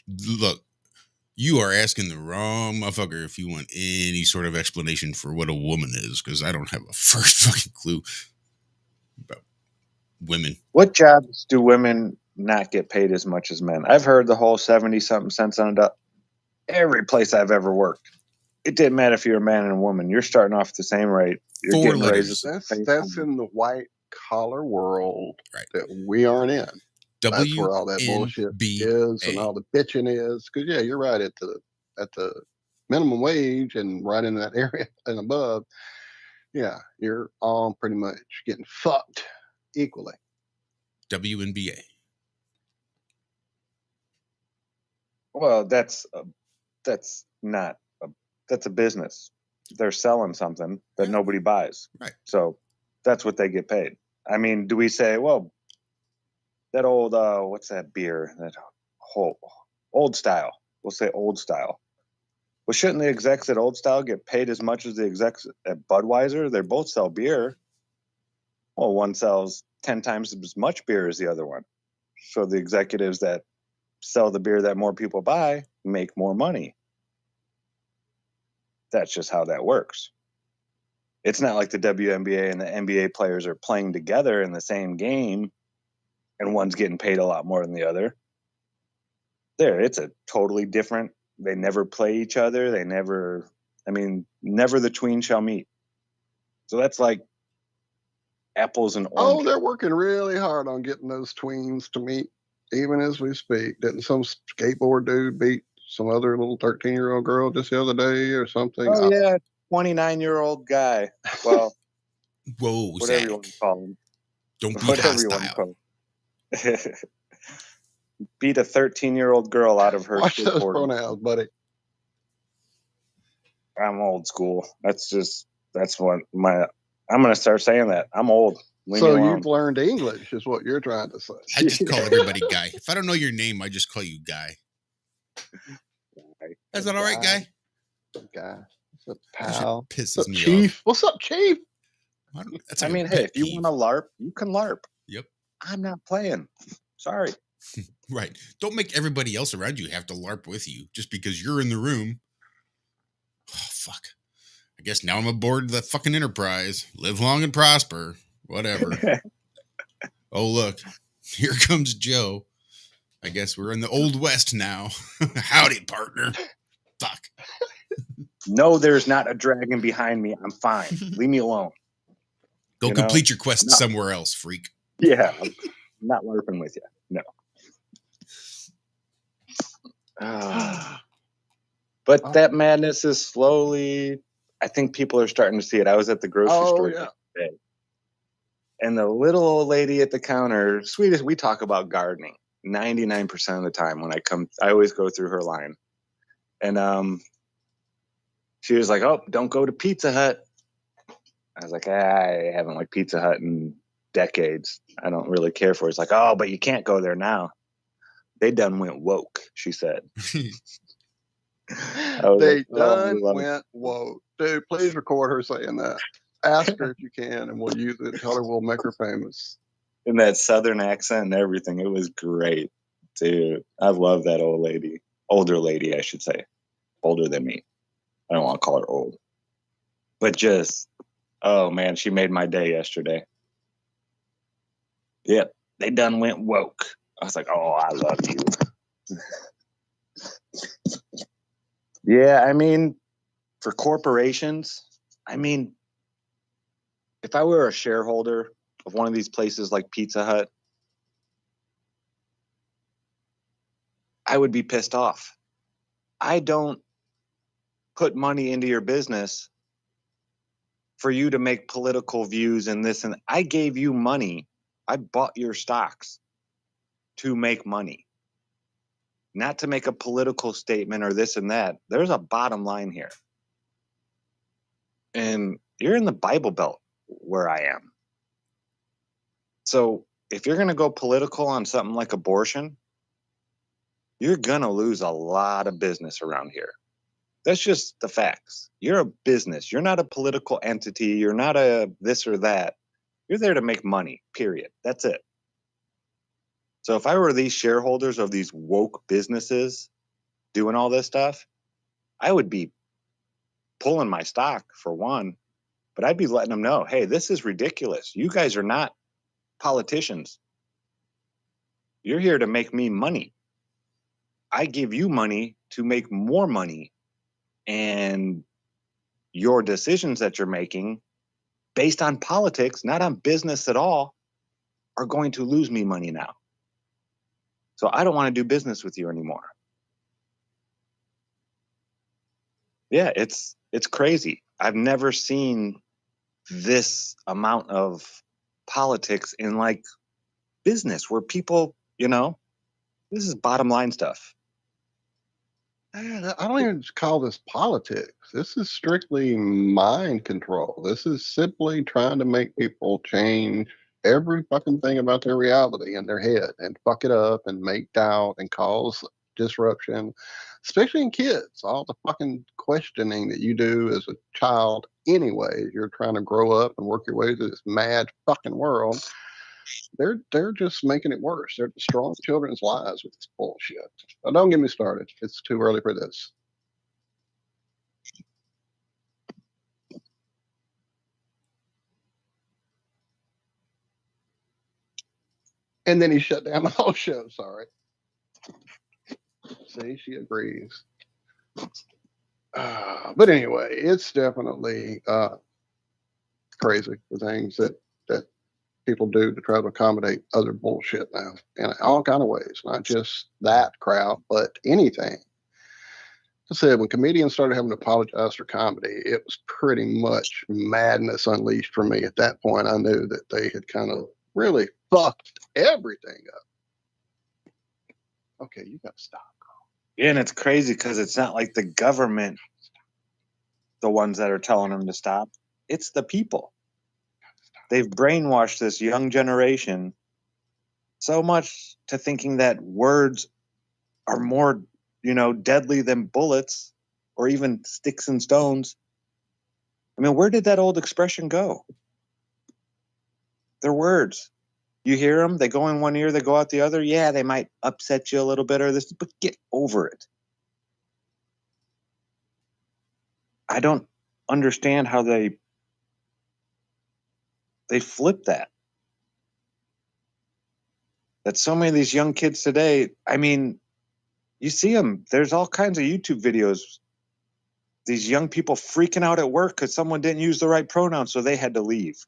Look, you are asking the wrong motherfucker if you want any sort of explanation for what a woman is, because I don't have a first fucking clue about women. What jobs do women not get paid as much as men? I've heard the whole 70-something cents on it. Every place I've ever worked, it didn't matter if you're a man and a woman. You're starting off at the same rate. You're 4 getting letters. raises. That's in the white collar world that we aren't in. That's where all that bullshit is and all the bitching is. Because yeah, you're right at the minimum wage and right in that area and above. Yeah, you're all pretty much getting fucked equally. WNBA. Well, that's not that's a business. They're selling something that nobody buys. Right. So that's what they get paid. I mean, do we say, well, that old what's that beer? That whole Old Style. We'll say Old Style. Well, shouldn't the execs at Old Style get paid as much as the execs at Budweiser? They both sell beer. Well, one sells 10 times as much beer as the other one. So the executives that sell the beer that more people buy make more money. That's just how that works. It's not like the WNBA and the NBA players are playing together in the same game and one's getting paid a lot more than the other. It's a totally different. They never play each other. Never the tween shall meet. So that's like apples and oranges. Oh, they're working really hard on getting those tweens to meet, even as we speak. Didn't some skateboard dude beat some other little 13-year-old girl just the other day or something? Oh, yeah, 29-year-old guy. Well, whoa, whatever Zach. you want to call him. Don't be whatever hostile. You want to call him. Beat a 13-year-old girl out of her Watch those skateboard. pronouns, buddy. I'm old school. That's what I'm going to start saying that. I'm old. Leave So me alone. you've learned English is what you're trying to say. I just call everybody Guy. If I don't know your name, I just call you Guy. Is that all right, Guy? Guy. What's up, pal? Pisses What's up, me Chief? off. What's up, Chief? That's I mean, hey, if you want to LARP, you can LARP. Yep. I'm not playing. Sorry. Right. Don't make everybody else around you have to LARP with you just because you're in the room. Oh, fuck. I guess now I'm aboard the fucking Enterprise. Live long and prosper. Whatever. Oh, look. Here comes Joe. I guess we're in the Old West now. Howdy, partner. Fuck. No, there's not a dragon behind me. I'm fine. Leave me alone. Go complete your quest somewhere else, freak. Yeah. I'm not LARPing with you. No. But that madness is slowly, I think people are starting to see it. I was at the grocery store today, and the little old lady at the counter, sweetest, we talk about gardening 99% of the time when I always go through her line. And she was like, oh, don't go to Pizza Hut. I was like, I haven't liked Pizza Hut in decades. I don't really care for it. It's like, oh, but you can't go there now. They done went woke, she said. They done went woke. Dude, please record her saying that. Ask her if you can, and we'll use it. Tell her we'll make her famous. In that southern accent and everything. It was great. Dude, I love that old lady. Older lady, I should say. Older than me. I don't want to call her old. But just, oh man, she made my day yesterday. Yep, they done went woke. I was like, oh, I love you. Yeah, I mean, for corporations, I mean, if I were a shareholder of one of these places like Pizza Hut, I would be pissed off. I don't put money into your business for you to make political views and this and I gave you money. I bought your stocks to make money, not to make a political statement or this and that. There's a bottom line here. And you're in the Bible Belt where I am. So if you're going to go political on something like abortion, you're going to lose a lot of business around here. That's just the facts. You're a business. You're not a political entity. You're not a this or that. You're there to make money, period. That's it. So if I were these shareholders of these woke businesses doing all this stuff, I would be pulling my stock for one, but I'd be letting them know, hey, this is ridiculous. You guys are not politicians. You're here to make me money. I give you money to make more money, and your decisions that you're making based on politics, not on business at all, are going to lose me money now. So I don't want to do business with you anymore. Yeah, it's crazy. I've never seen this amount of politics in like business where people, this is bottom line stuff. I don't even call this politics. This is strictly mind control. This is simply trying to make people change every fucking thing about their reality in their head and fuck it up and make doubt and cause disruption, especially in kids. All the fucking questioning that you do as a child anyway, you're trying to grow up and work your way through this mad fucking world. They're just making it worse. They're destroying children's lives with this bullshit. Now, don't get me started. It's too early for this. And then he shut down the whole show. Sorry. See, she agrees. But anyway, it's definitely crazy the things that people do to try to accommodate other bullshit now in all kind of ways, not just that crowd, but anything. I said when comedians started having to apologize for comedy, it was pretty much madness unleashed for me. At that point, I knew that they had kind of really fucked everything up. Okay, you got to stop. Yeah, and it's crazy because it's not like the government, the ones that are telling them to stop. It's the people. They've brainwashed this young generation so much to thinking that words are more, deadly than bullets or even sticks and stones. I mean, where did that old expression go? They're words. You hear them, they go in one ear, they go out the other. Yeah, they might upset you a little bit or this, but get over it. I don't understand how they flip that. That so many of these young kids today, I mean, you see them. There's all kinds of YouTube videos. These young people freaking out at work because someone didn't use the right pronoun, so they had to leave.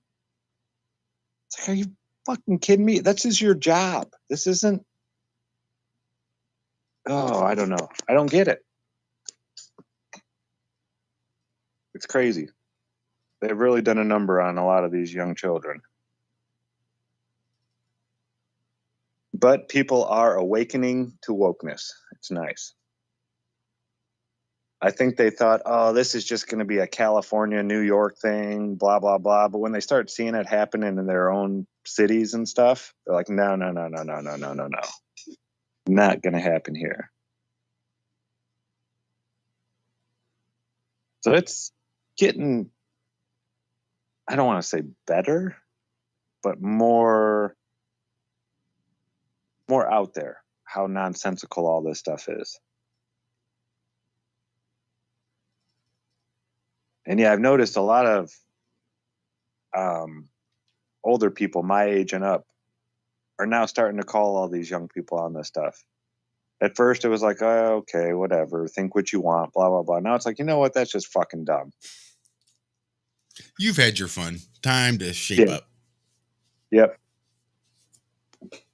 It's like, are you fucking kidding me? This is your job. This isn't. Oh, I don't know. I don't get it. It's crazy. They've really done a number on a lot of these young children. But people are awakening to wokeness. It's nice. I think they thought, oh, this is just going to be a California, New York thing, blah, blah, blah. But when they start seeing it happening in their own cities and stuff, they're like, no. Not going to happen here. So it's getting, I don't want to say better, but more out there, how nonsensical all this stuff is. And yeah, I've noticed a lot of older people my age and up are now starting to call all these young people on this stuff. At first, it was like, oh, okay, whatever, think what you want, blah, blah, blah. Now it's like, you know what? That's just fucking dumb. You've had your fun. Time to shape up. Yep.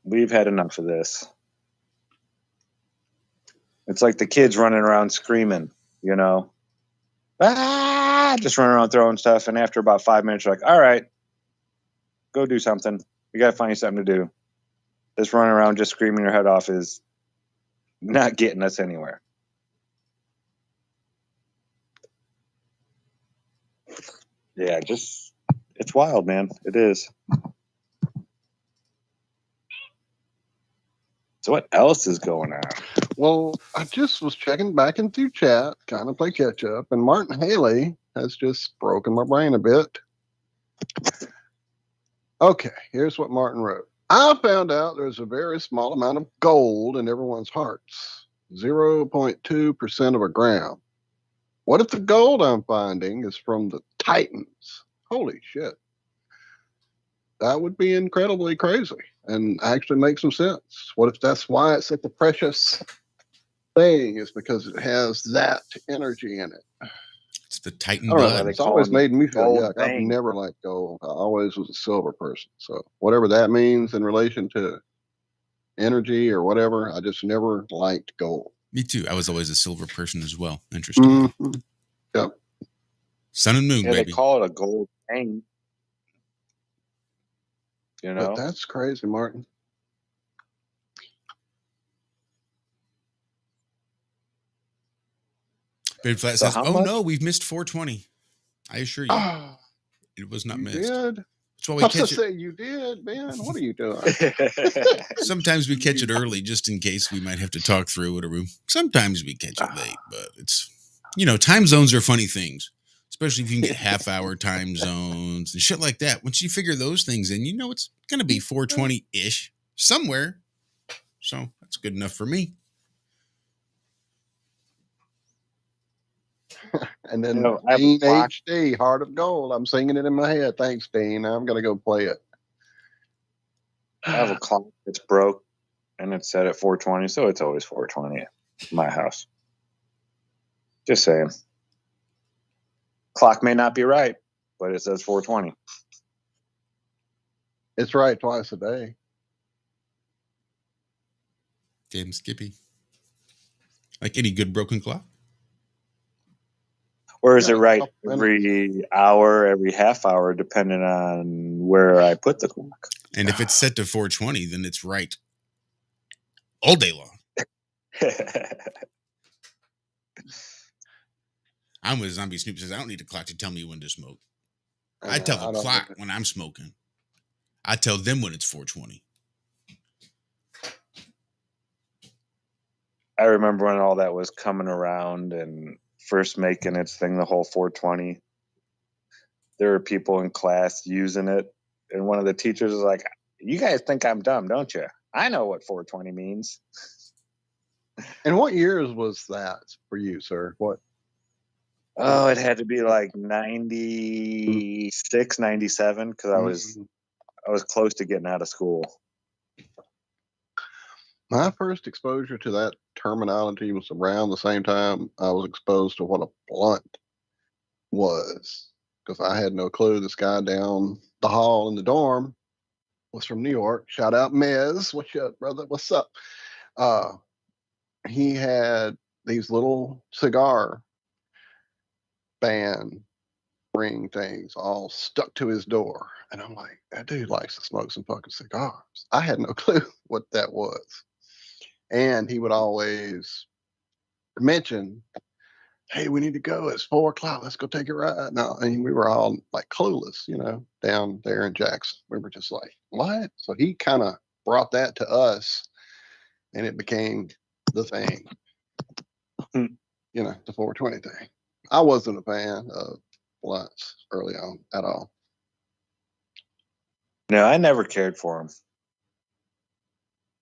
We've had enough of this. It's like the kids running around screaming, just running around throwing stuff. And after about 5 minutes, you're like, all right, go do something. You got to find something to do. This running around just screaming your head off is not getting us anywhere. Yeah, it's wild, man. It is. So what else is going on? Well, I just was checking back into chat, kind of play catch up, and Martin Haley has just broken my brain a bit. Okay, here's what Martin wrote. I found out there's a very small amount of gold in everyone's hearts, 0.2% of a gram. What if the gold I'm finding is from the Titans? Holy shit. That would be incredibly crazy and actually make some sense. What if that's why it's such a precious thing, is because it has that energy in it? It's the Titan I don't know. blood. It's always made me feel gold yuck. I've vein. never liked gold. I always was a silver person. So whatever that means in relation to energy or whatever, I just never liked gold. Me too. I was always a silver person as well. Interesting. Mm-hmm. Yep. Sun and moon, Yeah, baby. they call it a gold vein. You know? But that's crazy, Martin. Big Flat So says, how "Oh much? no, we've missed 420. I assure you, it was not You missed. did? That's why we I was catch gonna it. say you did, man. What are you doing? Sometimes we catch it early, just in case we might have to talk through it, or sometimes we catch it late. But it's, time zones are funny things, especially if you can get half-hour time zones and shit like that. Once you figure those things in, it's gonna be 420 ish somewhere. So that's good enough for me. And then I have a Dean clock. HD, Heart of Gold. I'm singing it in my head. Thanks, Dean. I'm gonna go play it. I have a clock that's broke, and it's set at 420, so it's always 420 at my house. Just saying. Clock may not be right, but it says 420. It's right twice a day. Damn Skippy. Like any good broken clock. Or is it right every hour, every half hour, depending on where I put the clock? And if it's set to 420, then it's right all day long. I'm with Zombie Snoop says, I don't need a clock to tell me when to smoke. I tell the clock when I'm smoking. I tell them when it's 420. I remember when all that was coming around and first making its thing, the whole 420. There were people in class using it, and one of the teachers was like, "You guys think I'm dumb, don't you? I know what 420 means." And what years was that for you, sir? What? Oh, it had to be like 96, 97, because I was close to getting out of school. My first exposure to that terminology was around the same time I was exposed to what a blunt was, because I had no clue. This guy down the hall in the dorm was from New York. Shout out Mez. What's up, brother? What's up? He had these little cigar band ring things all stuck to his door. And I'm like, that dude likes to smoke some fucking cigars. I had no clue what that was. And he would always mention, hey, we need to go. It's 4:00. Let's go take a ride. No, and we were all like clueless, down there in Jackson. We were just like, what? So he kind of brought that to us, and it became the thing, the 420 thing. I wasn't a fan of blunts early on at all. No, I never cared for them.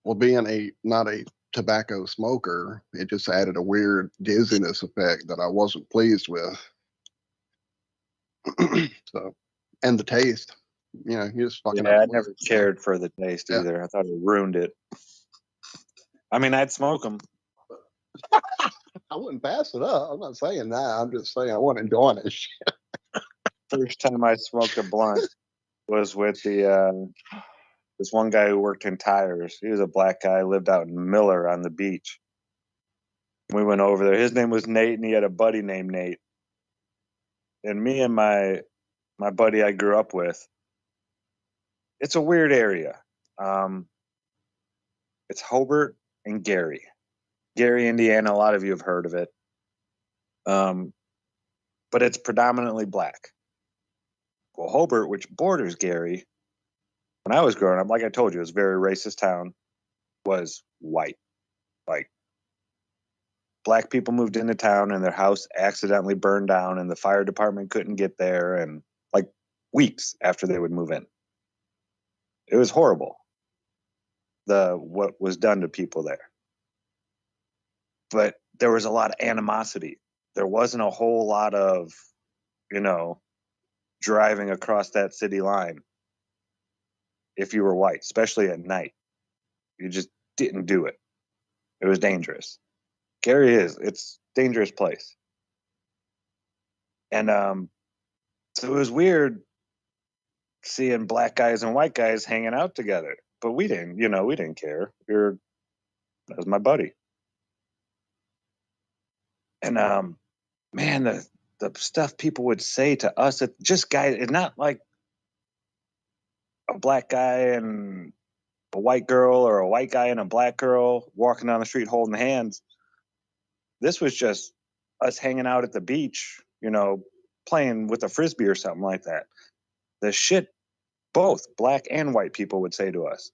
Well, being not a tobacco smoker, it just added a weird dizziness effect that I wasn't pleased with. So, and the taste, you just fucking. Yeah, I never cared for the taste either. I thought it ruined it. I mean, I'd smoke them. I wouldn't pass it up. I'm not saying that. I'm just saying I wasn't enjoying it. First time I smoked a blunt was with this one guy who worked in tires. He was a black guy, lived out in Miller on the beach. We went over there. His name was Nate, and he had a buddy named Nate. And me and my buddy I grew up with, it's a weird area. It's Hobart and Gary, Indiana. A lot of you have heard of it. But it's predominantly black. Well, Hobart, which borders Gary, when I was growing up, like I told you, it was a very racist town. was white. Like, black people moved into town and their house accidentally burned down and the fire department couldn't get there, and like weeks after they would move in. It was horrible, what was done to people there. But there was a lot of animosity. There wasn't a whole lot of, driving across that city line if you were white, especially at night. You just didn't do it. It was dangerous. Gary it's a dangerous place. And so it was weird seeing black guys and white guys hanging out together. But we didn't care. That was my buddy. And man, the stuff people would say to us, just guys, it's not like a black guy and a white girl or a white guy and a black girl walking down the street holding hands. This was just us hanging out at the beach, playing with a frisbee or something like that. The shit both black and white people would say to us,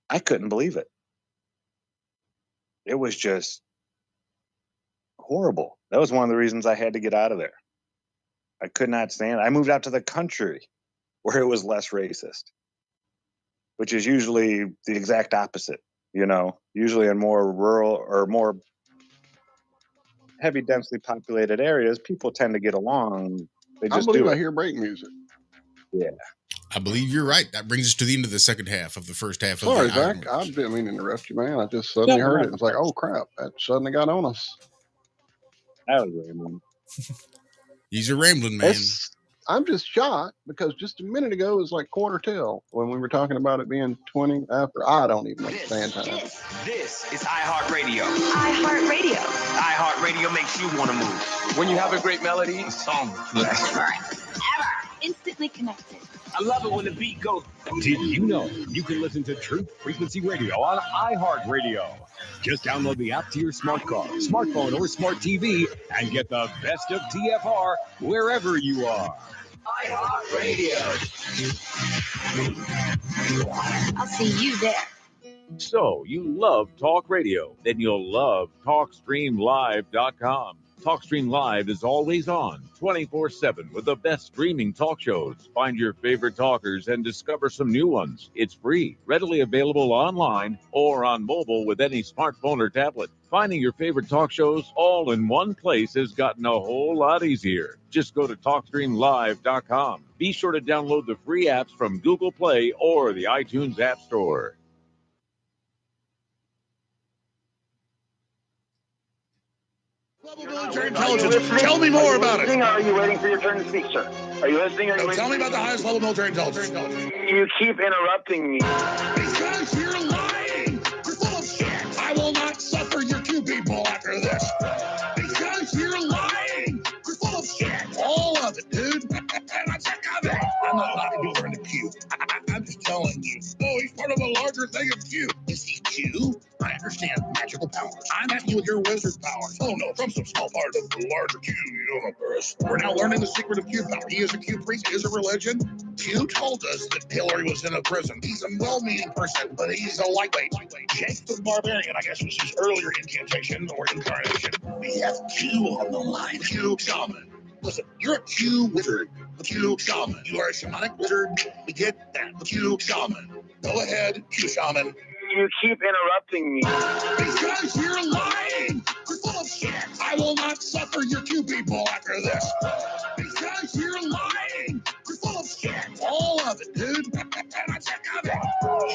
I couldn't believe it. It was just horrible. That was one of the reasons I had to get out of there. I could not stand it. I moved out to the country where it was less racist, which is usually the exact opposite, usually in more rural or more heavy, densely populated areas, people tend to get along. They just do it. I hear break music. Yeah. I believe you're right. That brings us to the end of the second half of the first half Sorry, of the Zach. I didn't mean to interrupt you, man. I just suddenly heard it. It's like, oh, crap. That suddenly got on us. I was rambling. He's a rambling man. I'm just shocked because just a minute ago it was like quarter till when we were talking about it being 20 after. I don't even understand time. This is iHeartRadio. iHeartRadio. iHeartRadio makes you want to move. When you have a great melody, song. Ever. Instantly connected. I love it when the beat goes. Did you know you can listen to Truth Frequency Radio on iHeartRadio? Just download the app to your smart car, smartphone, or smart TV and get the best of TFR wherever you are. iHeartRadio. I'll see you there. So, you love talk radio? Then you'll love TalkStreamLive.com. TalkStream Live is always on, 24/7, with the best streaming talk shows. Find your favorite talkers and discover some new ones. It's free, readily available online or on mobile with any smartphone or tablet. Finding your favorite talk shows all in one place has gotten a whole lot easier. Just go to TalkStreamLive.com. Be sure to download the free apps from Google Play or the iTunes App Store. Military intelligence. Tell me more about it. Or are you waiting for your turn to speak, sir? Are you listening? Tell me about the highest level military intelligence. You keep interrupting me. Because you're lying. You're full of shit. I will not suffer your Q people after this. Because you're lying. You're full of shit. All of it, dude. And I'm sick of it. I'm not allowed to be there in the Q. I'm just telling you. Oh, he's part of a larger thing of Q. Is he Q? I understand magical powers. I'm asking you with your wizard powers. Oh no, from some small part of the larger Q universe. We're now learning the secret of Q power. He is a Q priest, is a religion. Q told us that Hillary was in a prison. He's a well-meaning person, but he's a lightweight. Jake the Barbarian, I guess, was his earlier incantation or incarnation. We have Q on the line. Q shaman. Listen, you're a Q wizard, a Q shaman. You are a shamanic wizard. We get that. A Q shaman. Go ahead, Q shaman. You keep interrupting me. Because you're lying. You're full of shit. I will not suffer your Q people after this. Because you're lying. You're full of shit. All of it, dude. And I'm sick of it.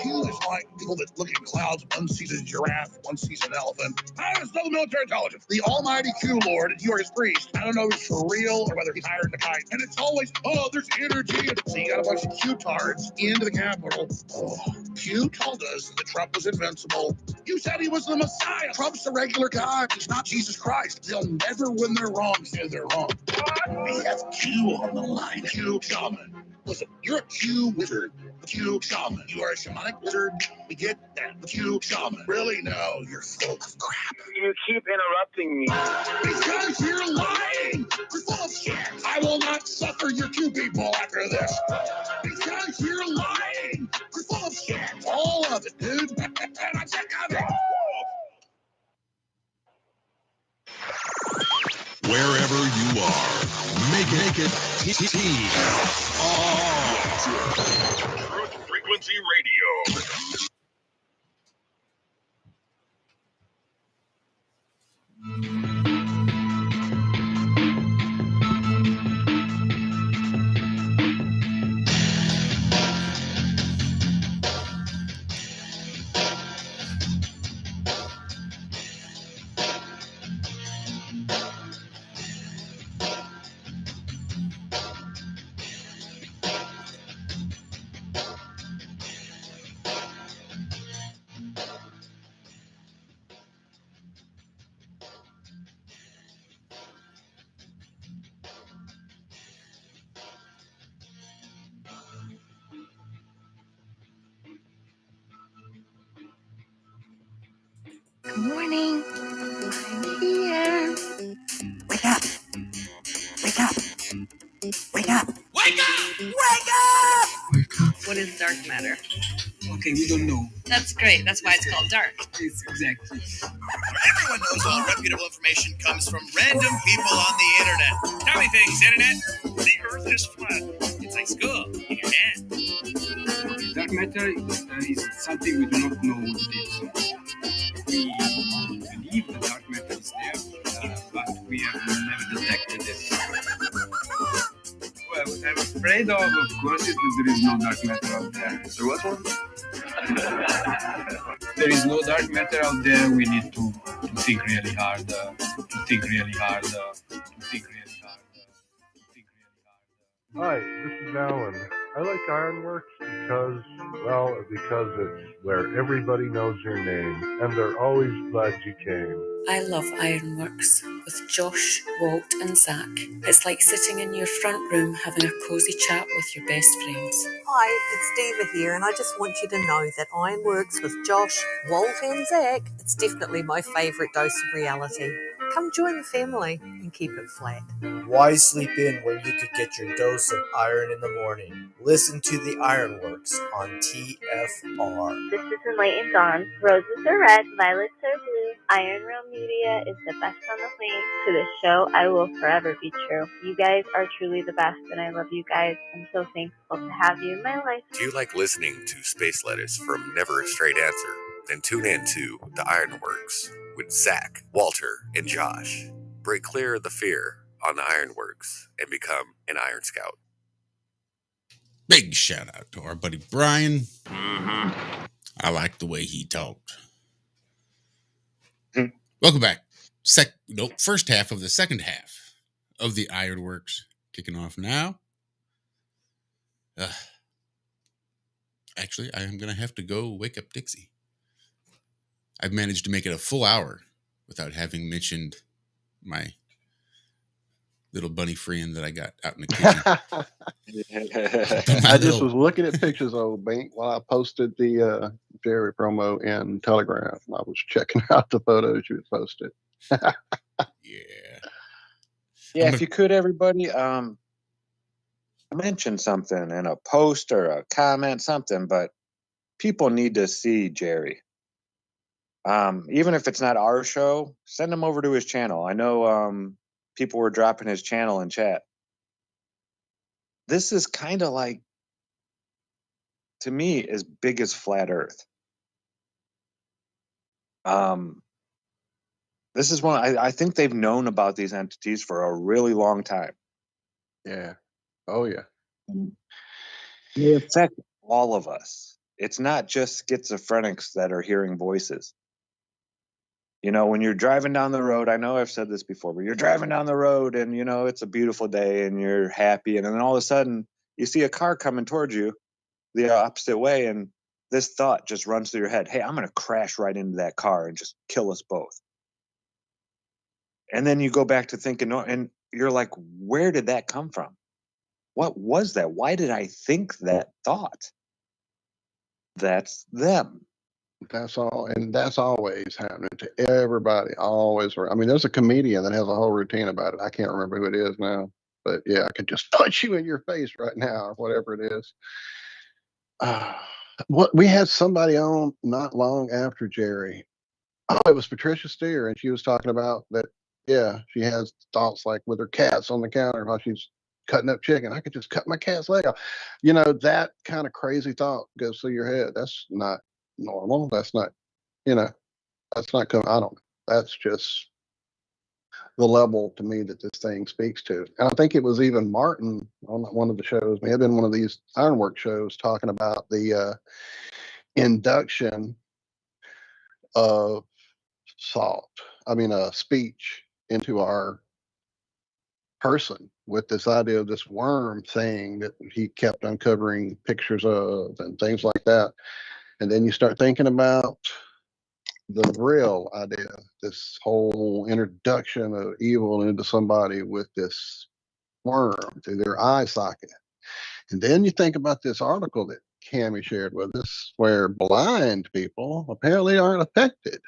Q is like people that look at clouds. One sees a giraffe, one sees an elephant. Highest level military intelligence. The almighty Q Lord, and you are his priest. I don't know if it's for real or whether he's hired to kite. And it's always, oh, there's energy. So you got a bunch of Q-tards into the Capitol. Oh, Q told us that Trump was invincible. You said he was the Messiah. Trump's a regular guy. He's not Jesus Christ. They'll never win their wrong say they're wrong. We have Q on the line. Q shaman. Listen, you're a Q wizard. A Q shaman. You are a shamanic wizard. We get that. A Q shaman. Really? No, you're full of crap. You keep interrupting me. Because you're lying. You're full of shit. I will not suffer your Q people after this. Because you're lying. You're full of shit. All of it, dude. And I'm sick Wherever you are, make it TFR. Truth Frequency Radio. Good morning. I'm here. Wake up. Wake up. Wake up. Wake up! Wake up! What is dark matter? Okay, we don't know. That's great. That's why it's called dark. It's exactly. Everyone knows all reputable information comes from random people on the internet. Tell me things, Internet. The Earth is flat. It's like school in your hand. Okay, dark matter is something we do not know what it is. We believe the dark matter is there, but we have never detected it. Well, what I'm afraid of course, is that there is no dark matter out there. There was one? There is no dark matter out there. We need to think really hard. Hi, this is Alan. I like Ironworx because it's where everybody knows your name, and they're always glad you came. I love Ironworx with Josh, Walt and Zack. It's like sitting in your front room having a cosy chat with your best friends. Hi, it's Diva here, and I just want you to know that Ironworx with Josh, Walt and Zack, it's definitely my favourite dose of reality. Come join the family and keep it flat. Why sleep in when you could get your dose of iron in the morning? Listen to the Ironworx on TFR. This is Enlightened Dawn. Roses are red, violets are blue. Iron Realm Media is the best on the plane. To the show, I will forever be true. You guys are truly the best, and I love you guys. I'm so thankful to have you in my life. Do you like listening to space letters from Never a Straight Answer? Then tune in to The Ironworx with Zack, Walter, and Josh. Break clear of the fear on the Ironworx and become an Iron Scout. Big shout out to our buddy Brian. I like the way he talked. Welcome back. First half of the second half of the Ironworx kicking off now. Actually, I am going to have to go wake up Dixie. I've managed to make it a full hour without having mentioned my little bunny friend that I got out in the kitchen. I just was looking at pictures of old Bink while I posted the Jerry promo in Telegram. I was checking out the photos you had posted. Yeah, if you could, everybody, mention something in a post or a comment, something, but people need to see Jerry. Even if it's not our show, send him over to his channel. I know people were dropping his channel in chat. This is kind of like, to me, as big as Flat Earth. This is one, I think they've known about these entities for a really long time. Yeah. Oh, yeah. They affect all of us. It's not just schizophrenics that are hearing voices. You know, when you're driving down the road, I know I've said this before, but you're driving down the road and, you know, it's a beautiful day and you're happy. And then all of a sudden you see a car coming towards you the opposite way. And this thought just runs through your head. Hey, I'm going to crash right into that car and just kill us both. And then you go back to thinking, and you're like, where did that come from? What was that? Why did I think that thought? That's them. That's all, and that's always happening to everybody. Always. I mean, there's a comedian that has a whole routine about it. I can't remember who it is now, but yeah, I could just punch you in your face right now, or whatever it is. What we had somebody on not long after Jerry. Oh, it was Patricia Steer, and she was talking about that Yeah, she has thoughts like with her cats on the counter while she's cutting up chicken. I could just cut my cat's leg off. That kind of crazy thought goes through your head. That's not normal. That's not, that's not coming. I don't know. That's just the level to me that this thing speaks to. And I think it was even Martin on one of the shows, may have been one of these Ironwork shows, talking about the induction of speech into our person with this idea of this worm thing that he kept uncovering pictures of and things like that. And then you start thinking about the real idea, this whole introduction of evil into somebody with this worm through their eye socket. And then you think about this article that Cammie shared with us, where blind people apparently aren't affected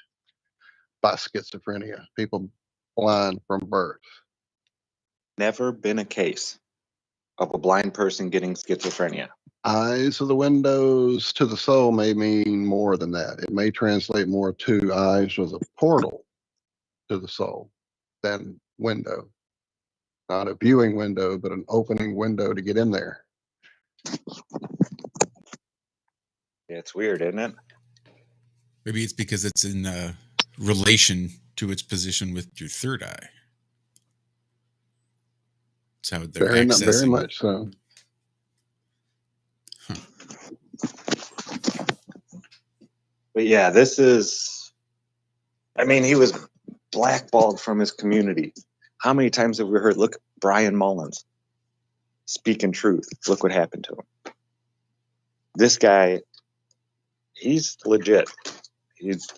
by schizophrenia, people blind from birth. Never been a case of a blind person getting schizophrenia. Eyes are the windows to the soul may mean more than that. It may translate more to eyes as a portal to the soul than window. Not a viewing window, but an opening window to get in there. Yeah, it's weird, isn't it? Maybe it's because it's in relation to its position with your third eye. That's how they're accessing. Very much so. Huh. But yeah, this is, he was blackballed from his community. How many times have we heard, look, Brian Mullins, speaking truth. Look what happened to him. This guy, he's legit. He's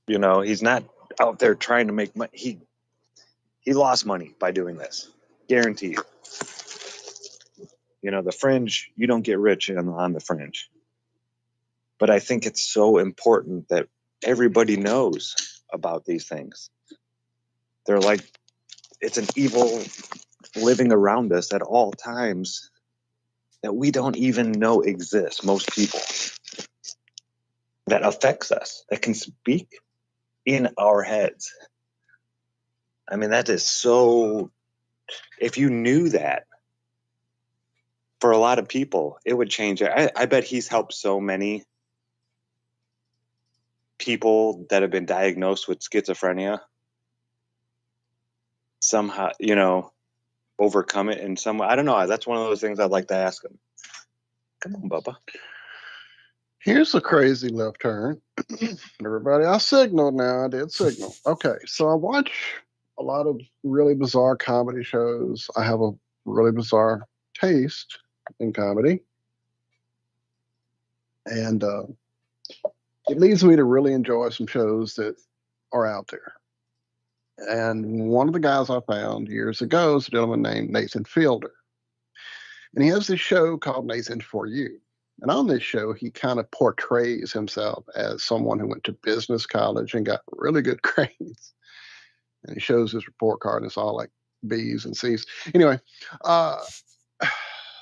not out there trying to make money. He lost money by doing this. Guaranteed. The fringe, you don't get rich on the fringe. But I think it's so important that everybody knows about these things. They're like, it's an evil living around us at all times that we don't even know exists, most people, that affects us, that can speak in our heads. That is so, if you knew that, for a lot of people, it would change. I bet he's helped so many people that have been diagnosed with schizophrenia somehow, overcome it in some way. I don't know. That's one of those things I'd like to ask him. Come on, Bubba. Here's a crazy left turn. Everybody, I signaled now. I did signal. Okay, so I watch a lot of really bizarre comedy shows. I have a really bizarre taste in comedy. And it leads me to really enjoy some shows that are out there. And one of the guys I found years ago is a gentleman named Nathan Fielder. And he has this show called Nathan For You. And on this show, he kind of portrays himself as someone who went to business college and got really good grades. And he shows his report card, and it's all like B's and C's. Anyway,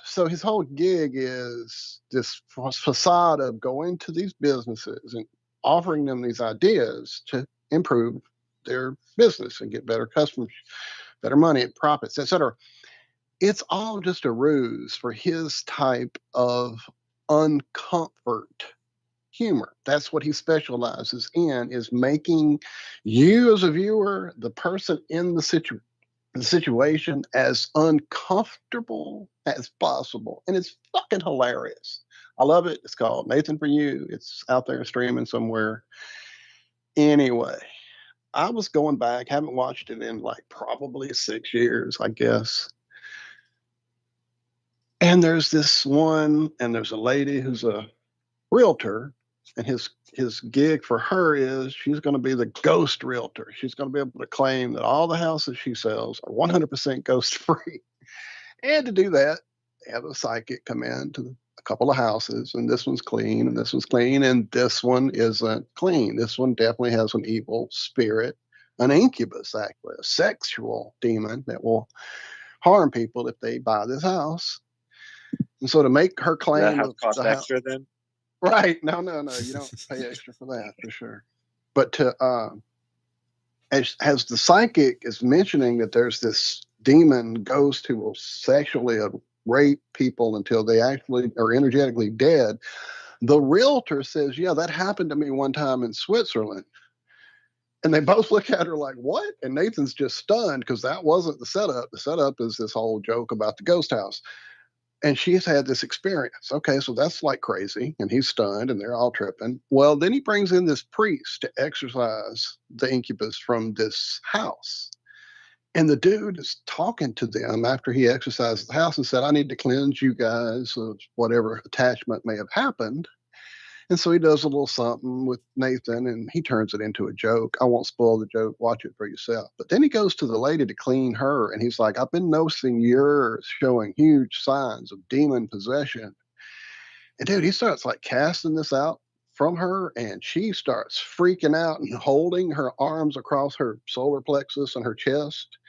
so his whole gig is this facade of going to these businesses and offering them these ideas to improve their business and get better customers, better money, profits, etc. It's all just a ruse for his type of uncomfort humor. That's what he specializes in, is making you as a viewer, the person in the situation, as uncomfortable as possible. And it's fucking hilarious. I love it. It's called Nathan For You. It's out there streaming somewhere. Anyway, I was going back, haven't watched it in like probably 6 years, I guess. And there's this one, and there's a lady who's a realtor, and his gig for her is she's going to be the ghost realtor. She's going to be able to claim that all the houses she sells are 100% ghost free. And to do that, they have a psychic come in to a couple of houses, and this one's clean, and this one's clean, and this one isn't clean. This one definitely has an evil spirit, an incubus, actually, a sexual demon that will harm people if they buy this house. And so to make her claim, that house cost extra then? Right. No. You don't pay extra for that, for sure. But to as the psychic is mentioning that there's this demon ghost who will sexually rape people until they actually are energetically dead, the realtor says, yeah, that happened to me one time in Switzerland. And they both look at her like, what? And Nathan's just stunned because that wasn't the setup. The setup is this whole joke about the ghost house. And she's had this experience. Okay, so that's like crazy. And he's stunned and they're all tripping. Well, then he brings in this priest to exorcise the incubus from this house. And the dude is talking to them after he exorcised the house and said, I need to cleanse you guys of whatever attachment may have happened. And so he does a little something with Nathan and he turns it into a joke. I won't spoil the joke. Watch it for yourself. But then he goes to the lady to clean her and he's like, I've been noticing yours showing huge signs of demon possession. And dude, he starts like casting this out from her and she starts freaking out and holding her arms across her solar plexus and her chest.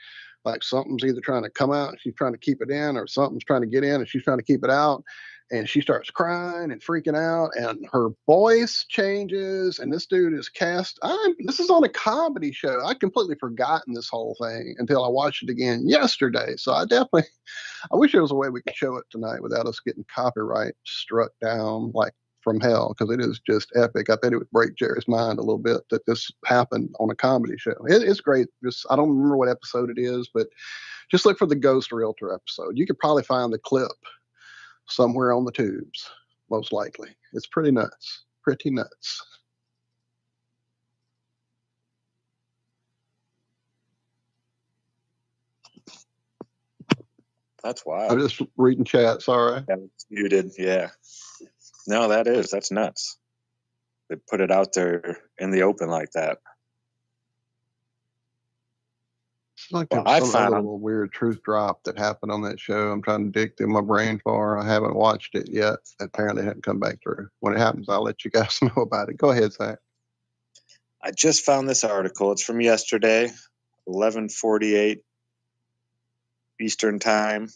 Like something's either trying to come out and she's trying to keep it in, or something's trying to get in and she's trying to keep it out. And she starts crying and freaking out, and her voice changes. And this dude is this is on a comedy show. I'd completely forgotten this whole thing until I watched it again yesterday. So I wish there was a way we could show it tonight without us getting copyright struck down like from hell, because it is just epic. I bet it would break Jerry's mind a little bit that this happened on a comedy show. It's great. Just I don't remember what episode it is, but just look for the Ghost Realtor episode. You could probably find the clip somewhere on the tubes, most likely. It's pretty nuts. Pretty nuts. That's wild. I'm just reading chat. Sorry. You did, yeah. No, that's nuts. They put it out there in the open like that. It's like there was some other little weird truth drop that happened on that show. I'm trying to dig through my brain for. I haven't watched it yet. Apparently, it hadn't come back through. When it happens, I'll let you guys know about it. Go ahead, Zach. I just found this article. It's from yesterday, 11:48 Eastern Time.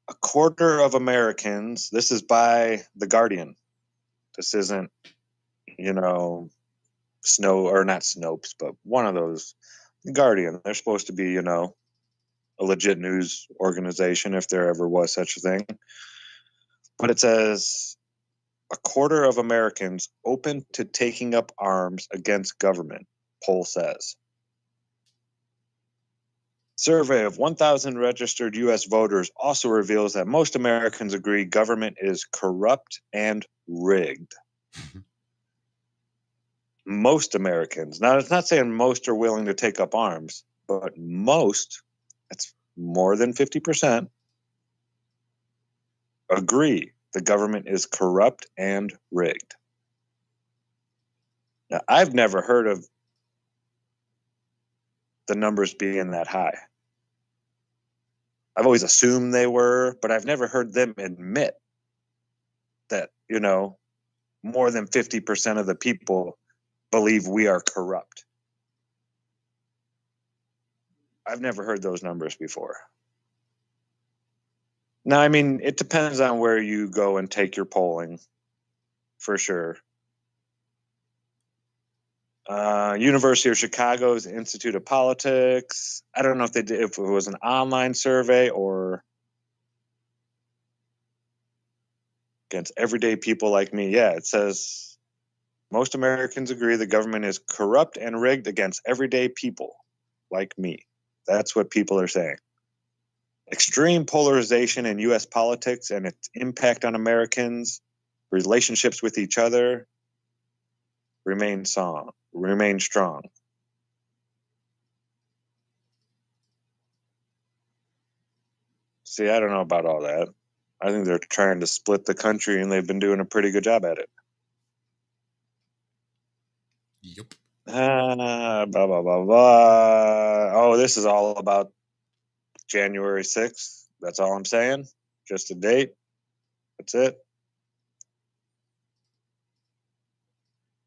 A quarter of Americans, this is by The Guardian. This isn't, not Snopes, but one of those. The Guardian. They're supposed to be, a legit news organization if there ever was such a thing. But it says a quarter of Americans open to taking up arms against government, poll says. Survey of 1,000 registered U.S. voters also reveals that most Americans agree government is corrupt and rigged. Most Americans. Now, it's not saying most are willing to take up arms, but most, that's more than 50%, agree the government is corrupt and rigged. Now, I've never heard of the numbers being that high. I've always assumed they were, but I've never heard them admit that, more than 50% of the people believe we are corrupt. I've never heard those numbers before. Now, I mean, it depends on where you go and take your polling, for sure. University of Chicago's Institute of Politics. I don't know if it was an online survey or against everyday people like me. Yeah, it says most Americans agree the government is corrupt and rigged against everyday people like me. That's what people are saying. Extreme polarization in U.S. politics and its impact on Americans, relationships with each other, remain strong. See, I don't know about all that. I think they're trying to split the country, and they've been doing a pretty good job at it. Yep. Blah, blah, blah, blah. Oh, this is all about January 6th. That's all I'm saying. Just a date. That's it.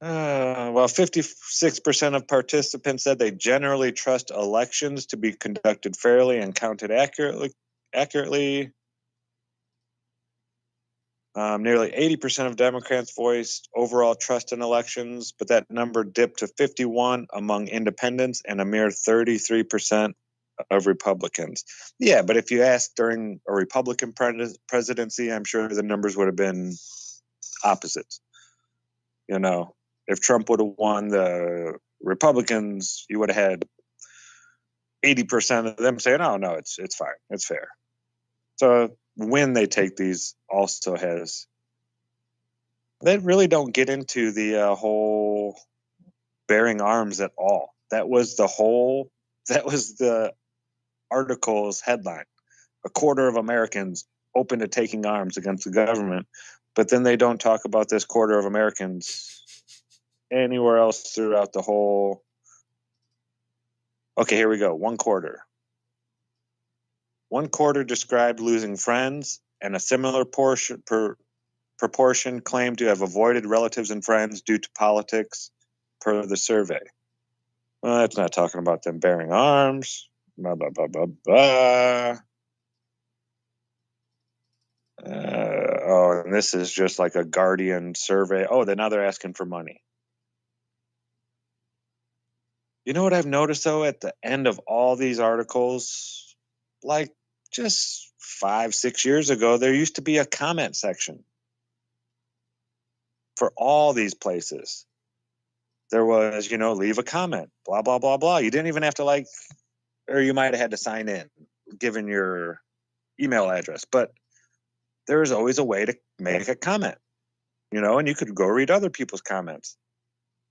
Well, 56% of participants said they generally trust elections to be conducted fairly and counted accurately. Nearly 80% of Democrats voiced overall trust in elections, but that number dipped to 51 among independents and a mere 33% of Republicans. Yeah, but if you asked during a Republican presidency, I'm sure the numbers would have been opposites. You know, if Trump would have won, the Republicans, you would have had 80% of them saying, "Oh no, it's fine, it's fair." So when they take these, also has. They really don't get into the whole bearing arms at all. That was the article's headline. A quarter of Americans open to taking arms against the government, but then they don't talk about this quarter of Americans anywhere else throughout the whole. Okay, here we go. One quarter described losing friends, and a similar proportion claimed to have avoided relatives and friends due to politics, per the survey. Well, that's not talking about them bearing arms. Blah, blah, blah, blah, blah. And this is just like a Guardian survey. Oh, now they're asking for money. You know what I've noticed, though, at the end of all these articles, like just 5-6 years ago, there used to be a comment section for all these places. There was, leave a comment, blah, blah, blah, blah. You didn't even have to or you might have had to sign in, given your email address. But there is always a way to make a comment, and you could go read other people's comments.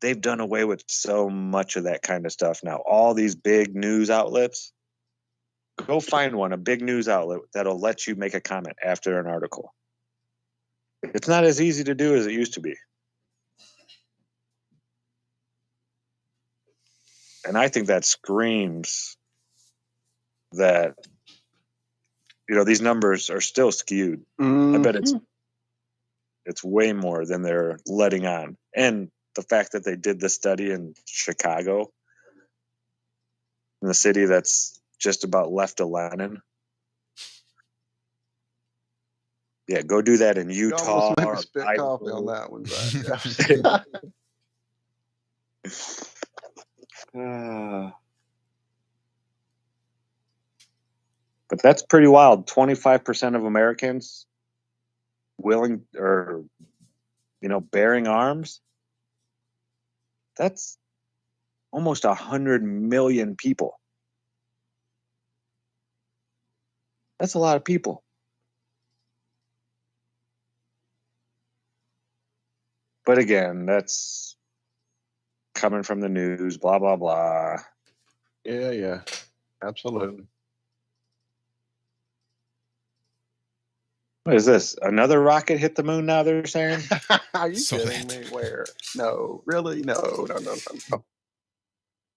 They've done away with so much of that kind of stuff now. All these big news outlets, go find one, a big news outlet that'll let you make a comment after an article. It's not as easy to do as it used to be. And I think that screams that, these numbers are still skewed. I bet it's way more than they're letting on. And the fact that they did the study in Chicago, in the city that's just about left of Lenin. Yeah, go do that in Utah. You almost made me or spit Idaho. coffee on that one, Zach. But that's pretty wild. 25% of Americans willing or, bearing arms. That's almost 100 million people. That's a lot of people. But again, that's coming from the news, blah, blah, blah. Yeah, absolutely. What is this? Another rocket hit the moon now, they're saying? Are you kidding me? Where? No, really? No.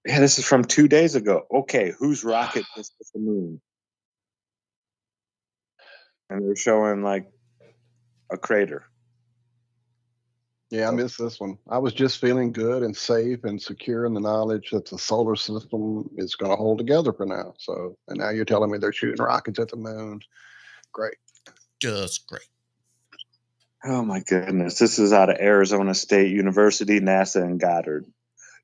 Yeah, this is from 2 days ago. Okay, whose rocket hit the moon? And they're showing a crater. Yeah, I missed this one. I was just feeling good and safe and secure in the knowledge that the solar system is going to hold together for now. And now you're telling me they're shooting rockets at the moon. Great. Just great. Oh my goodness. This is out of Arizona State University, NASA, and Goddard.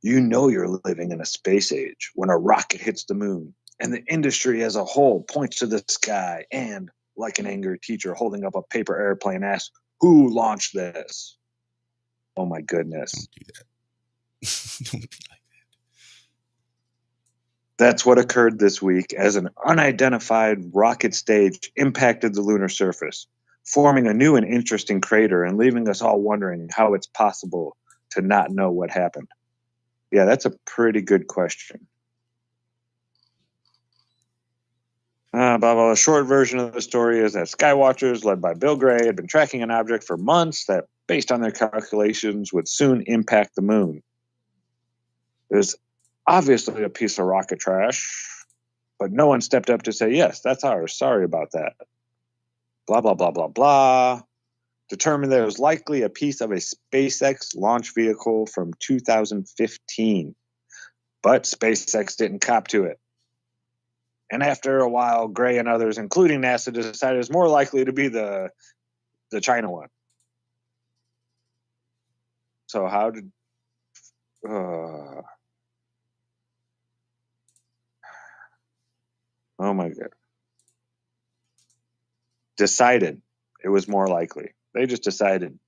You're living in a space age when a rocket hits the moon and the industry as a whole points to the sky and, like an angry teacher holding up a paper airplane, asks, who launched this? Oh my goodness. Don't do that. Don't be like that. That's what occurred this week as an unidentified rocket stage impacted the lunar surface, forming a new and interesting crater and leaving us all wondering how it's possible to not know what happened. Yeah, that's a pretty good question. The short version of the story is that Skywatchers, led by Bill Gray, had been tracking an object for months that, based on their calculations, would soon impact the moon. It was obviously a piece of rocket trash, but no one stepped up to say, yes, that's ours. Sorry about that. Blah, blah, blah, blah, blah. Determined that it was likely a piece of a SpaceX launch vehicle from 2015. But SpaceX didn't cop to it. And after a while, Gray and others, including NASA, decided it's more likely to be the the China one. So how did? Oh my God! Decided it was more likely. They just decided,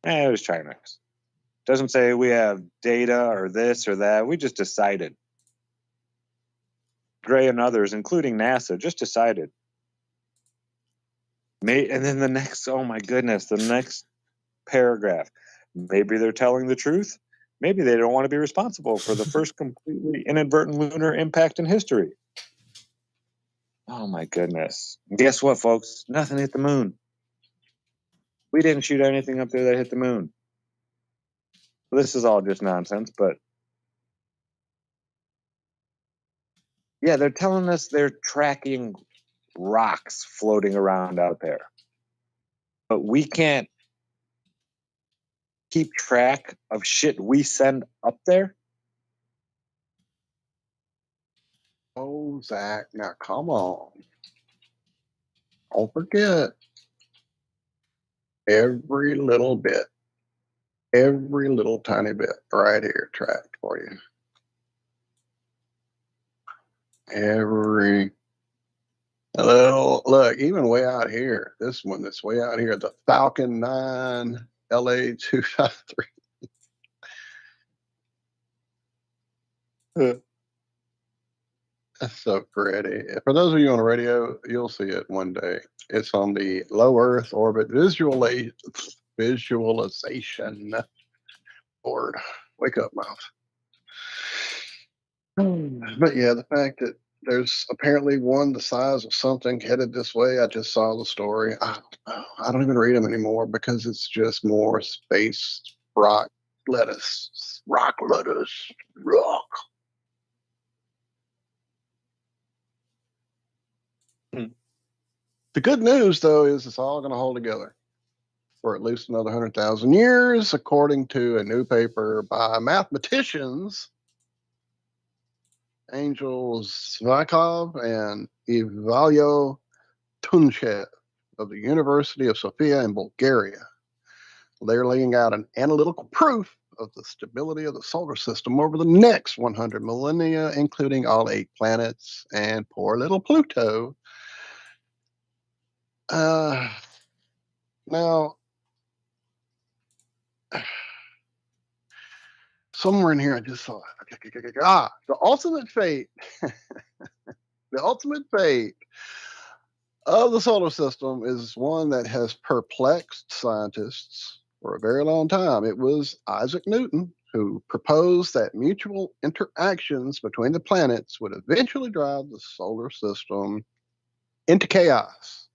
it was China. Doesn't say we have data or this or that. We just decided. Gray and others, including NASA, just decided. And then the next, oh my goodness, the next paragraph. Maybe they're telling the truth. Maybe they don't want to be responsible for the first completely inadvertent lunar impact in history. Oh my goodness. Guess what, folks? Nothing hit the moon. We didn't shoot anything up there that hit the moon. This is all just nonsense, but yeah, they're telling us they're tracking rocks floating around out there. But we can't keep track of shit we send up there. Oh, Zach, now come on. Don't forget. Every little bit. Every little tiny bit right here tracked for you. Every little, look, even way out here, this one that's way out here, the Falcon 9 LA 253. That's so pretty. For those of you on the radio, you'll see it one day. It's on the low Earth orbit visualization board. Wake up, mouth. But yeah, the fact that there's apparently one the size of something headed this way. I just saw the story. I don't even read them anymore because it's just more space rock lettuce. Rock lettuce. Rock. The good news, though, is it's all going to hold together for at least another 100,000 years, according to a new paper by mathematicians Angel Zvakov and Ivalio Tunchev of the University of Sofia in Bulgaria. They're laying out an analytical proof of the stability of the solar system over the next 100 millennia, including all 8 planets and poor little Pluto. Now, somewhere in here I just saw it. The ultimate fate. The ultimate fate of the solar system is one that has perplexed scientists for a very long time. It was Isaac Newton who proposed that mutual interactions between the planets would eventually drive the solar system into chaos.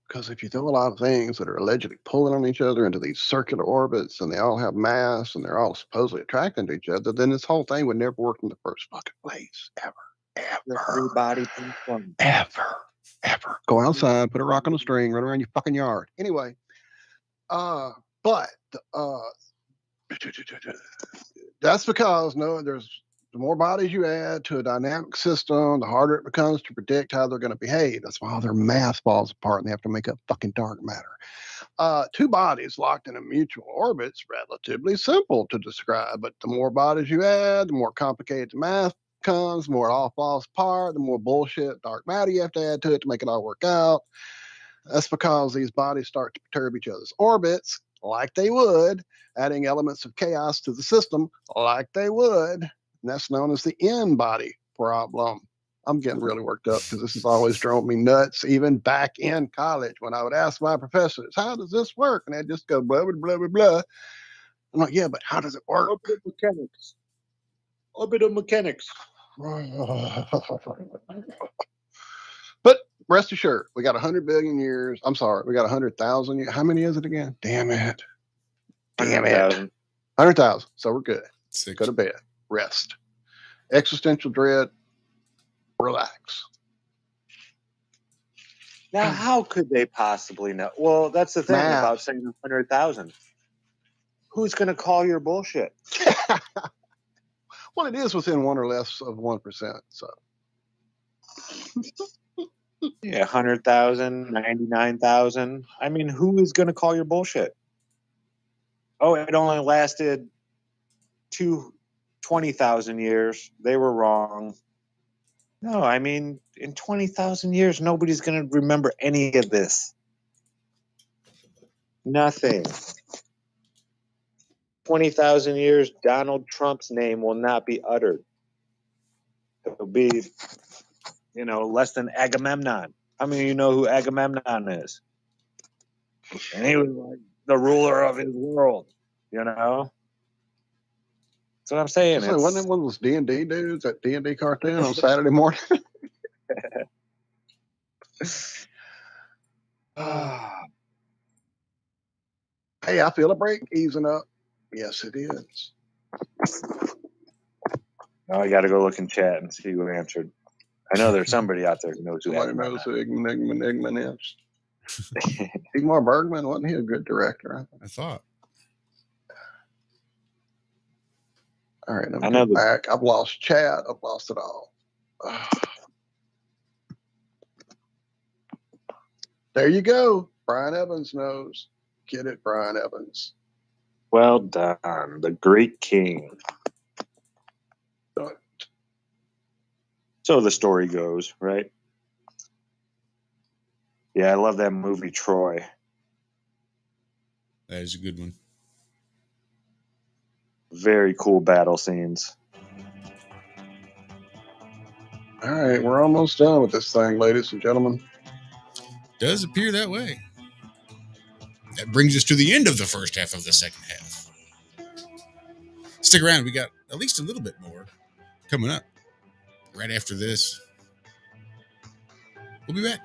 Because if you throw a lot of things that are allegedly pulling on each other into these circular orbits and they all have mass and they're all supposedly attracting to each other, then this whole thing would never work in the first fucking place. Ever. Ever. Go outside, put a rock on a string, run around your fucking yard. Anyway, but that's because there's the more bodies you add to a dynamic system, the harder it becomes to predict how they're going to behave. That's why all their math falls apart and they have to make up fucking dark matter. 2 bodies locked in a mutual orbit's relatively simple to describe, but the more bodies you add, the more complicated the math becomes, the more it all falls apart, the more bullshit dark matter you have to add to it to make it all work out. That's because these bodies start to perturb each other's orbits like they would, adding elements of chaos to the system like they would. And that's known as the n-body problem. I'm getting really worked up because this has always drove me nuts, even back in college when I would ask my professors, how does this work? And they'd just go blah, blah, blah, blah, blah. I'm like, yeah, but how does it work? Orbital mechanics. But rest assured, we got 100 billion years. I'm sorry, we got 100,000 years. How many is it again? Damn it. 100,000. So we're good. 6. Go to bed. Rest. Existential dread. Relax. Now, how could they possibly know? Well, that's the thing about saying 100,000. Who's going to call your bullshit? Well, it is within 1 or less of 1%. So Yeah, 100,000, 99,000. I mean, who is going to call your bullshit? Oh, it only lasted 20,000 years. They were wrong. No, I mean, in 20,000 years, nobody's going to remember any of this. Nothing. 20,000 years, Donald Trump's name will not be uttered. It'll be, less than Agamemnon. How many of you know who Agamemnon is? And he was like the ruler of his world, That's what I'm saying. So wasn't it one of those D&D dudes, that D&D cartoon on Saturday morning? Hey, I feel a break easing up. Yes, it is. Now I got to go look in chat and see who answered. I know there's somebody out there who knows who Somebody knows who Igman is. Ingmar Bergman, wasn't he a good director? I thought. All right, let me go back. I've lost chat. I've lost it all. There you go. Brian Evans knows. Get it, Brian Evans. Well done. The Great King. So the story goes, right? Yeah, I love that movie, Troy. That is a good one. Very cool battle scenes. All right, we're almost done with this thing, ladies and gentlemen. Does appear that way. That brings us to the end of the first half of the second half. Stick around. We got at least a little bit more coming up right after this. We'll be back.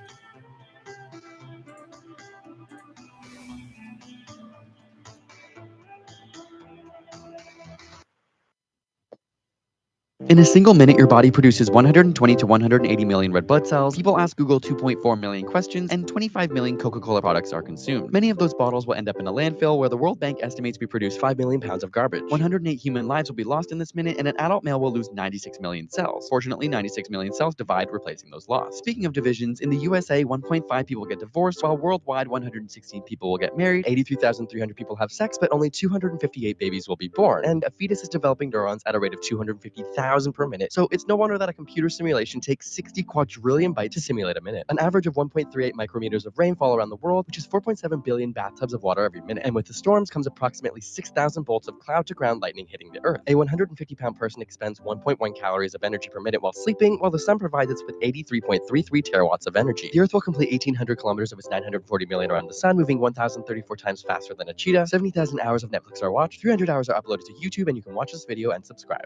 In a single minute, your body produces 120 to 180 million red blood cells. People ask Google 2.4 million questions, and 25 million Coca-Cola products are consumed. Many of those bottles will end up in a landfill where the World Bank estimates we produce 5 million pounds of garbage. 108 human lives will be lost in this minute, and an adult male will lose 96 million cells. Fortunately, 96 million cells divide, replacing those lost. Speaking of divisions, in the USA, 1.5 people get divorced, while worldwide, 116 people will get married, 83,300 people have sex, but only 258 babies will be born. And a fetus is developing neurons at a rate of 250,000 per minute, so it's no wonder that a computer simulation takes 60 quadrillion bytes to simulate a minute. An average of 1.38 micrometers of rainfall around the world, which is 4.7 billion bathtubs of water every minute. And with the storms comes approximately 6,000 bolts of cloud-to-ground lightning hitting the Earth. A 150-pound person expends 1.1 calories of energy per minute while sleeping, while the sun provides us with 83.33 terawatts of energy. The Earth will complete 1,800 kilometers of its 940 million around the sun, moving 1,034 times faster than a cheetah. 70,000 hours of Netflix are watched, 300 hours are uploaded to YouTube, and you can watch this video and subscribe.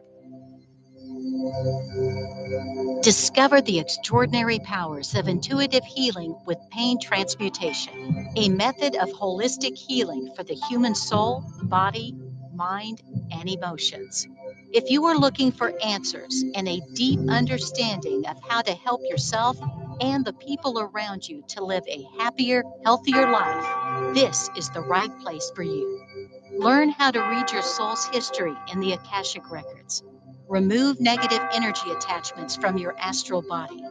Discover the extraordinary powers of intuitive healing with pain transmutation, a method of holistic healing for the human soul, body, mind, and emotions. If you are looking for answers and a deep understanding of how to help yourself and the people around you to live a happier, healthier life, this is the right place for you. Learn how to read your soul's history in the Akashic Records. Remove negative energy attachments from your astral body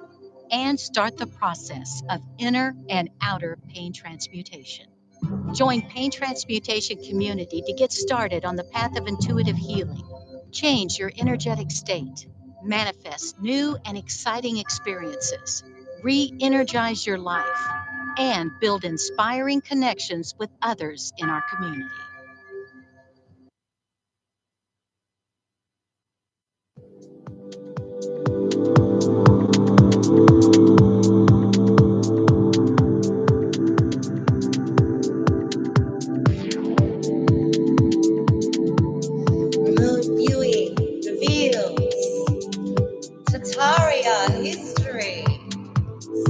and start the process of inner and outer pain transmutation. Join Pain Transmutation Community to get started on the path of intuitive healing. Change your energetic state. Manifest new and exciting experiences. Re-energize your life and build inspiring connections with others in our community. Remote viewing reveals Tatarian history,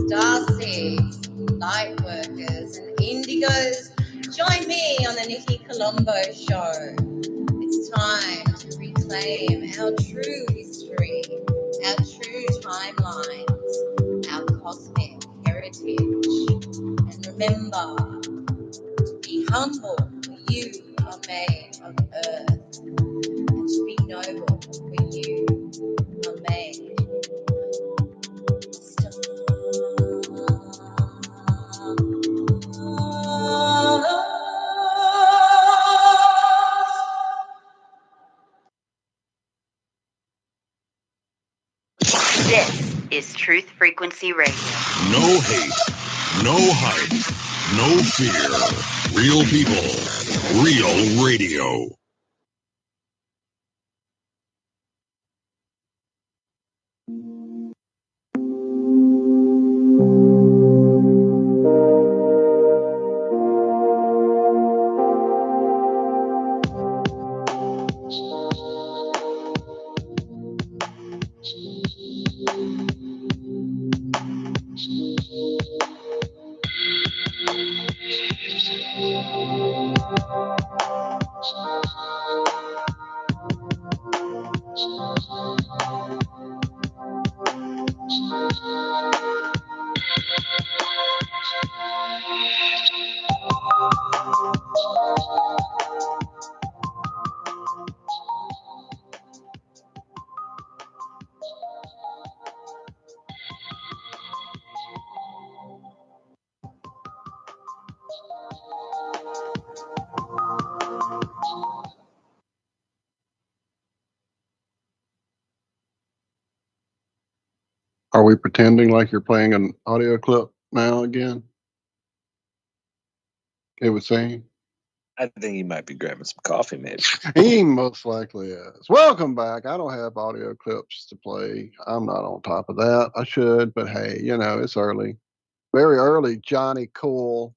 starseeds, lightworkers, and indigos. Join me on the Nikki Colombo Show. It's time to reclaim our true history, our true timelines, our cosmic heritage. And remember, be humble, for you are made of earth, and to be noble, for you are made of stars. This is Truth Frequency Radio. No hate, no hype, no fear. Real people, real radio. Are we pretending like you're playing an audio clip now again? It was saying. I think he might be grabbing some coffee, maybe. He most likely is. Welcome back. I don't have audio clips to play. I'm not on top of that. I should, but hey, it's early. Very early. Johnny Cool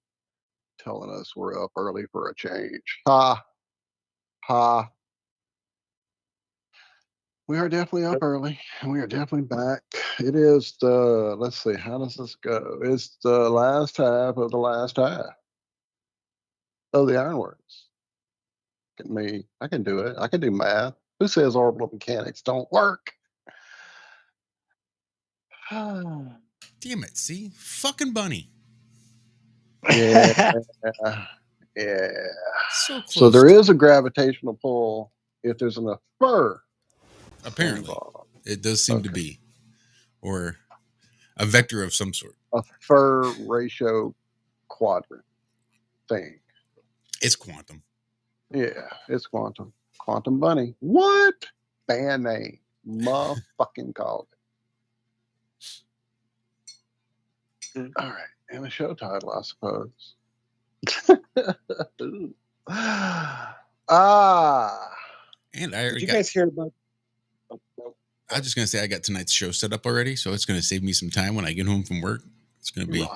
telling us we're up early for a change. Ha. Ha. We are definitely up early, and we are definitely back. It is let's see, how does this go? It's the last half of the last half of the Ironworks. I can do it. I can do math. Who says orbital mechanics don't work? Damn it, see? Fucking bunny. Yeah. Yeah. So close. So there is a gravitational pull if there's enough fur. Apparently. It does seem to be. Or a vector of some sort. A fur ratio quadrant thing. It's quantum. Yeah, it's quantum. Quantum bunny. What? Band name. Motherfucking called it. All right. And a show title, I suppose. And I Did already you guys hear about? I was just gonna say I got tonight's show set up already, so it's gonna save me some time when I get home from work. It's gonna be,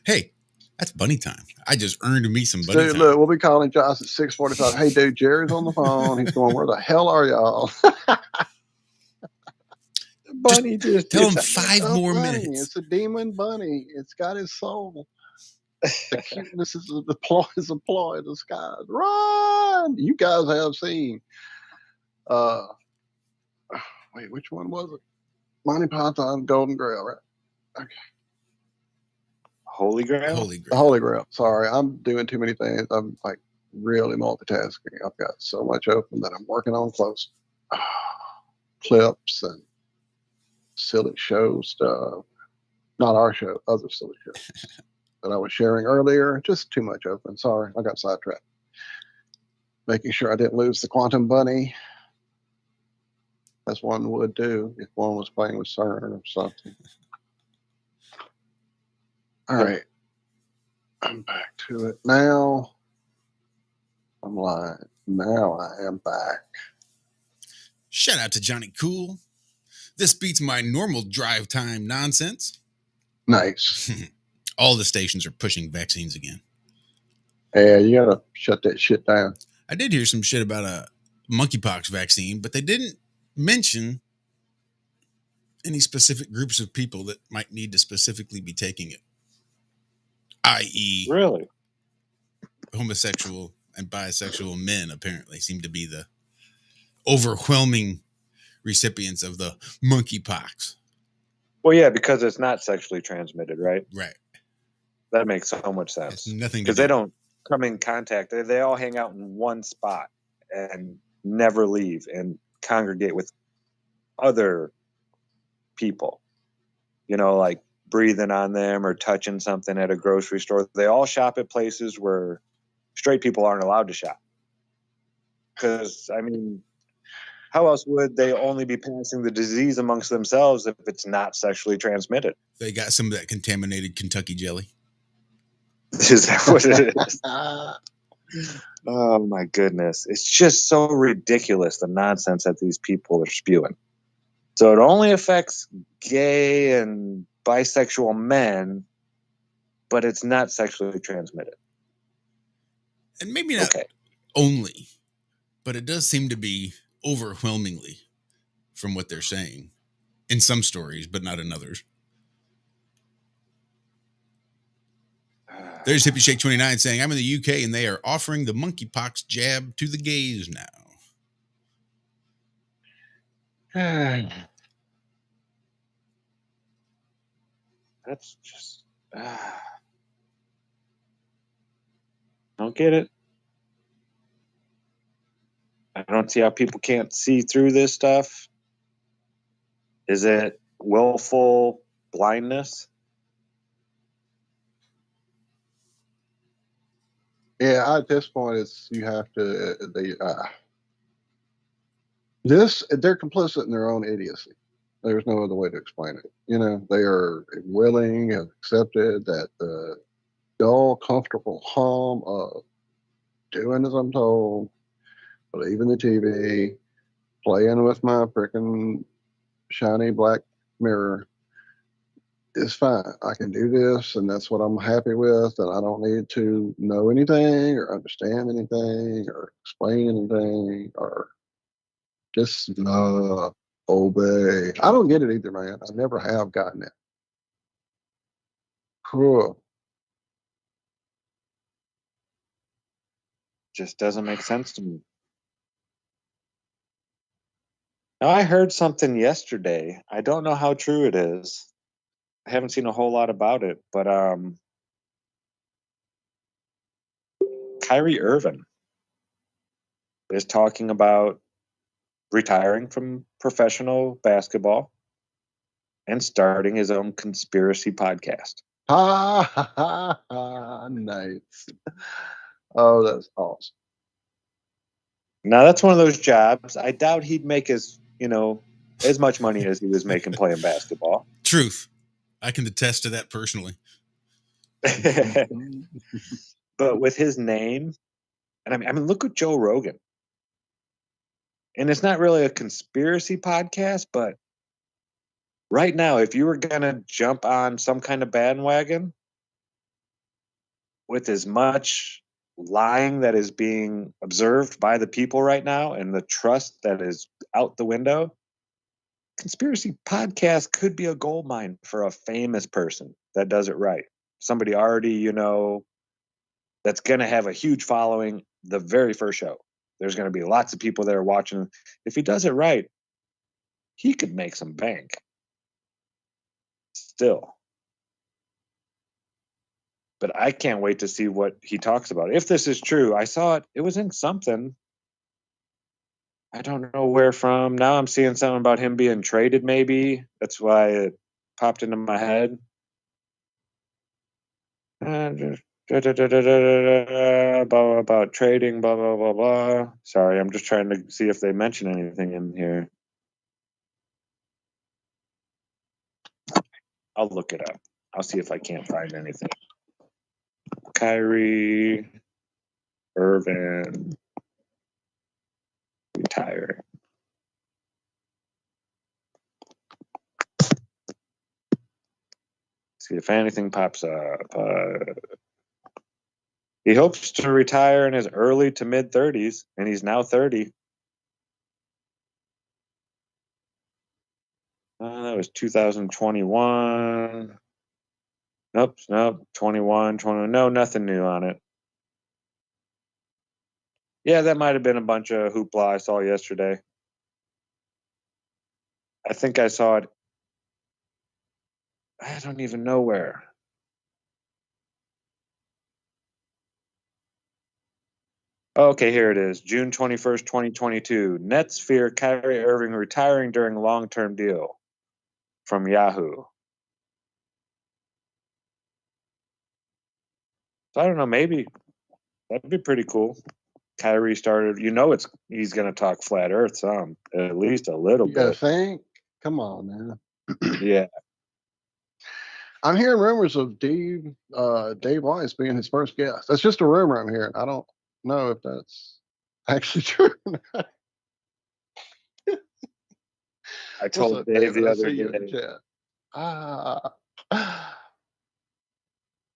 hey, that's bunny time. I just earned me some bunny Dude, time. look, we'll be calling Josh at 6:45. Hey, dude, Jerry's on the phone. He's going, where the hell are y'all? Bunny just tell him 5 more bunny. minutes. It's a demon bunny. It's got his soul. The cuteness is a ploy in disguise. Run! You guys have seen. Wait, which one was it? Monty Python, Golden Grail, right? Okay. Holy Grail? The Holy Grail. Sorry, I'm doing too many things. I'm like really multitasking. I've got so much open that I'm working on close clips and silly show stuff. Not our show, other silly shows that I was sharing earlier. Just too much open. Sorry, I got sidetracked. Making sure I didn't lose the Quantum Bunny, as one would do if one was playing with CERN or something. All right. I'm back to it now. I'm live. Now I am back. Shout out to Johnny Cool. This beats my normal drive time nonsense. Nice. All the stations are pushing vaccines again. Yeah, you gotta shut that shit down. I did hear some shit about a monkeypox vaccine, but they didn't mention any specific groups of people that might need to specifically be taking it. I.e., really, homosexual and bisexual men apparently seem to be the overwhelming recipients of the monkeypox. Well, yeah, because it's not sexually transmitted, right? Right. That makes so much sense. It's nothing because they don't come in contact. They all hang out in one spot and never leave and congregate with other people. Like breathing on them or touching something at a grocery store. They all shop at places where straight people aren't allowed to shop. Because, How else would they only be passing the disease amongst themselves if it's not sexually transmitted? They got some of that contaminated Kentucky jelly. Is that what it is? Oh my goodness. It's just so ridiculous, the nonsense that these people are spewing. So it only affects gay and bisexual men, but it's not sexually transmitted. And maybe not only, but it does seem to be overwhelmingly from what they're saying in some stories, but not in others. There's Hippie Shake 29 saying, I'm in the UK and they are offering the monkeypox jab to the gays now. That's just... don't get it. I don't see how people can't see through this stuff. Is it willful blindness? Yeah, at this point, it's you have to. They're complicit in their own idiocy. There's no other way to explain it. You know, they are willing and accepted that the dull, comfortable hum of doing as I'm told, believing the TV, playing with my freaking shiny black mirror is fine. I can do this, and that's what I'm happy with, and I don't need to know anything or understand anything or explain anything or just obey. I don't get it either, man. I never have gotten it. Cool. Just doesn't make sense to me. Now, I heard something yesterday. I don't know how true it is. I haven't seen a whole lot about it, but Kyrie Irving is talking about retiring from professional basketball and starting his own conspiracy podcast. Nice. Oh, that's awesome. Now, that's one of those jobs. I doubt he'd make as much money as he was making playing basketball. Truth. I can attest to that personally. But with his name, and I mean, look at Joe Rogan. And it's not really a conspiracy podcast, but right now, if you were going to jump on some kind of bandwagon with as much lying that is being observed by the people right now and the trust that is out the window, conspiracy podcast could be a gold mine for a famous person that does it right. Somebody already, that's going to have a huge following the very first show. There's going to be lots of people there watching. If he does it right, he could make some bank. Still. But I can't wait to see what he talks about. If this is true, I saw it. It was in something. I don't know where from. Now I'm seeing something about him being traded, maybe. That's why it popped into my head. About trading, blah, blah, blah, blah. Sorry, I'm just trying to see if they mention anything in here. I'll look it up. I'll see if I can't find anything. Kyrie Irving retire. See if anything pops up. He hopes to retire in his early to mid 30s, and he's now 30. That was 2021. Nope, 21, 20. No, nothing new on it. Yeah, that might have been a bunch of hoopla I saw yesterday. I think I saw it. I don't even know where. Okay, here it is. June 21st, 2022. Nets fear Kyrie Irving retiring during long-term deal. From Yahoo. So I don't know, maybe that'd be pretty cool. Kyrie started, he's going to talk flat Earth some, at least a little You gotta bit. think. Come on, man. Yeah. I'm hearing rumors of Dave Weiss being his first guest. That's just a rumor I'm hearing. I don't know if that's actually true or not. I told What's up, Dave David? the I other see you in the day. chat.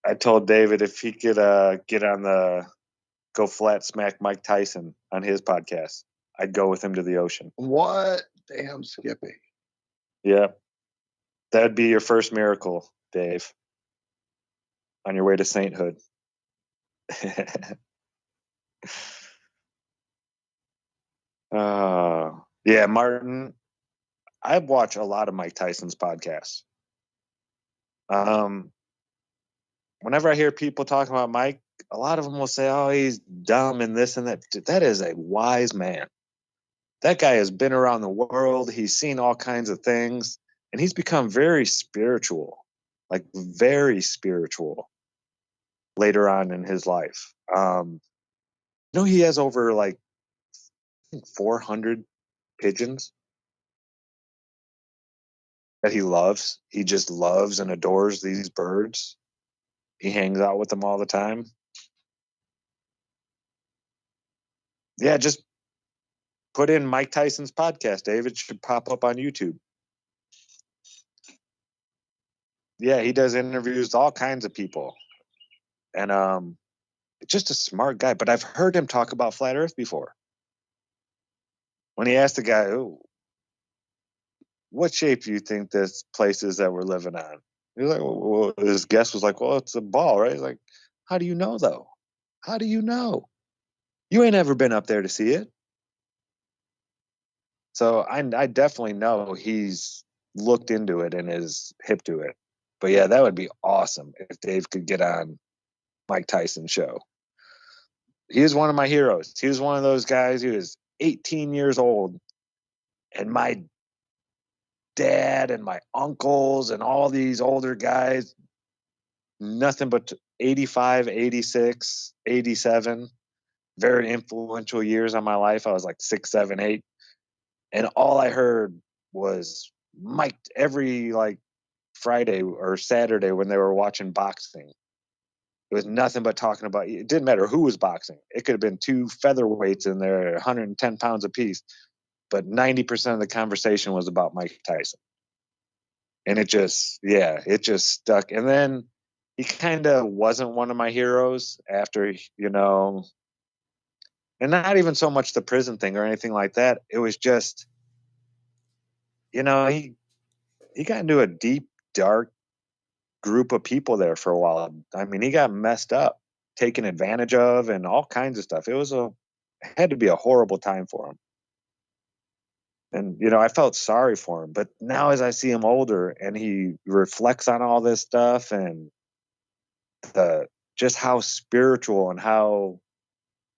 I told David if he could get on go flat smack Mike Tyson on his podcast, I'd go with him to the ocean. What? Damn, Skippy. Yeah. That'd be your first miracle, Dave, on your way to sainthood. Yeah, Martin, I watch a lot of Mike Tyson's podcasts. Whenever I hear people talking about Mike, a lot of them will say, oh, he's dumb and this and that. That is a wise man. That guy has been around the world. He's seen all kinds of things, and he's become very spiritual, like very spiritual later on in his life. He has over like 400 pigeons that he loves. He just loves and adores these birds. He hangs out with them all the time. Yeah, just put in Mike Tyson's podcast, David. It should pop up on YouTube. Yeah, he does interviews with all kinds of people. And just a smart guy. But I've heard him talk about flat Earth before. When he asked the guy, oh, what shape do you think this place is that we're living on? He's like, well, his guest was like, well, it's a ball, right? He's like, how do you know, though? How do you know? You ain't ever been up there to see it. So I definitely know he's looked into it and is hip to it. But yeah, that would be awesome if Dave could get on Mike Tyson's show. He is one of my heroes. He was one of those guys who was 18 years old, and my dad and my uncles and all these older guys, nothing but 85, 86, 87, very influential years on my life. I was like 6, 7, 8. And all I heard was Mike every like Friday or Saturday when they were watching boxing. It was nothing but talking about, it didn't matter who was boxing. It could have been 2 featherweights in there, 110 pounds apiece. But 90% of the conversation was about Mike Tyson. And it just stuck. And then he kind of wasn't one of my heroes after, and not even so much the prison thing or anything like that. It was just, he got into a deep, dark group of people there for a while. I mean, he got messed up, taken advantage of, and all kinds of stuff. It had to be a horrible time for him. And, I felt sorry for him. But now as I see him older and he reflects on all this stuff and just how spiritual and how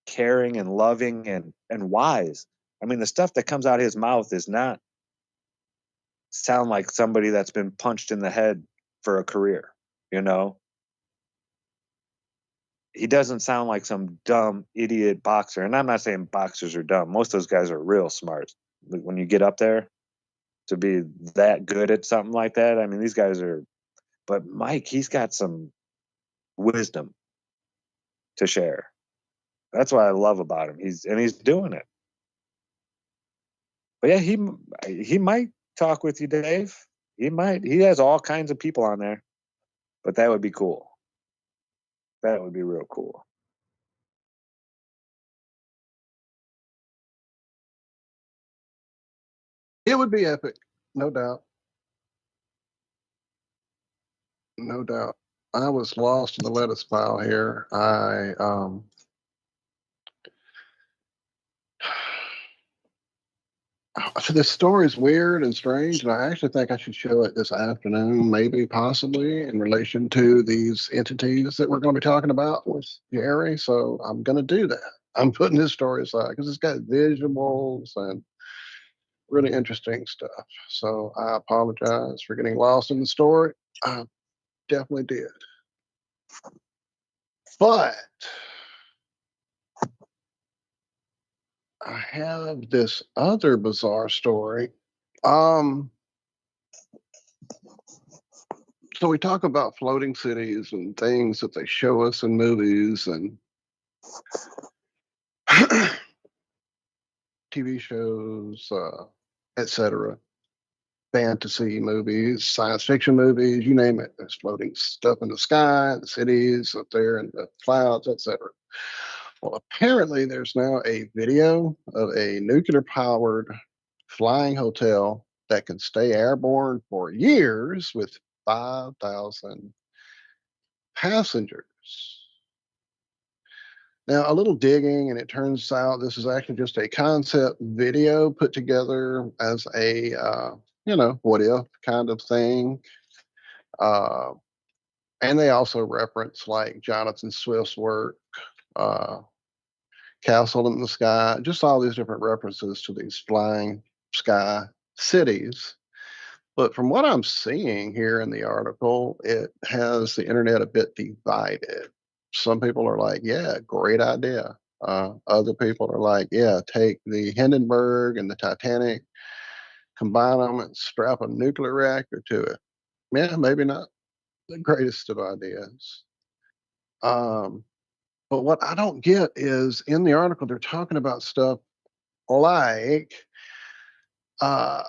caring and loving and wise. I mean, the stuff that comes out of his mouth is not sound like somebody that's been punched in the head for a career, He doesn't sound like some dumb idiot boxer. And I'm not saying boxers are dumb. Most of those guys are real smart. When you get up there to be that good at something like that, I mean, these guys are, but Mike, he's got some wisdom to share. That's what I love about him. He's doing it. But yeah, he might talk with you, Dave. He might. He has all kinds of people on there. But that would be cool. That would be real cool. It would be epic, no doubt. No doubt. I was lost in the lettuce pile here. This story is weird and strange, and I actually think I should show it this afternoon, maybe, possibly, in relation to these entities that we're going to be talking about with Jerry. So I'm going to do that. I'm putting his story aside because it's got visuals and really interesting stuff. So I apologize for getting lost in the story. I definitely did. But I have this other bizarre story. So we talk about floating cities and things that they show us in movies and TV shows, etc. Fantasy movies, science fiction movies, you name it. There's floating stuff in the sky, the cities up there in the clouds, etc. Well, apparently there's now a video of a nuclear-powered flying hotel that can stay airborne for years with 5,000 passengers. Now, a little digging, and it turns out this is actually just a concept video put together as a, what if kind of thing. Uh, and they also reference like Jonathan Swift's work, uh, Castle in the Sky, just all these different references to these flying sky cities. But from what I'm seeing here in the article, it has the internet a bit divided. Some people are like, yeah, great idea. Other people are like, yeah, take the Hindenburg and the Titanic, combine them and strap a nuclear reactor to it. Yeah, maybe not the greatest of ideas. But what I don't get is in the article, they're talking about stuff like uh,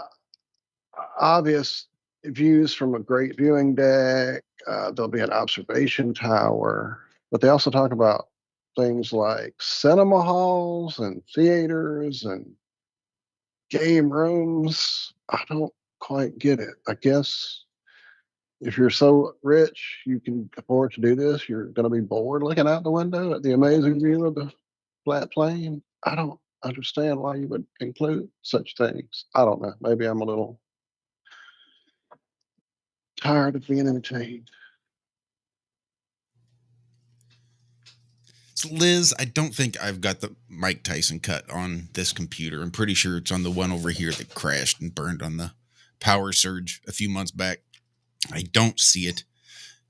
obvious views from a great viewing deck. There'll be an observation tower, but they also talk about things like cinema halls and theaters and game rooms. I don't quite get it. I guess if you're so rich you can afford to do this, you're going to be bored looking out the window at the amazing view of the flat plane. I don't understand why you would include such things. I don't know. Maybe I'm a little tired of being entertained. So Liz, I don't think I've got the Mike Tyson cut on this computer. I'm pretty sure it's on the one over here that crashed and burned on the power surge a few months back. I don't see it.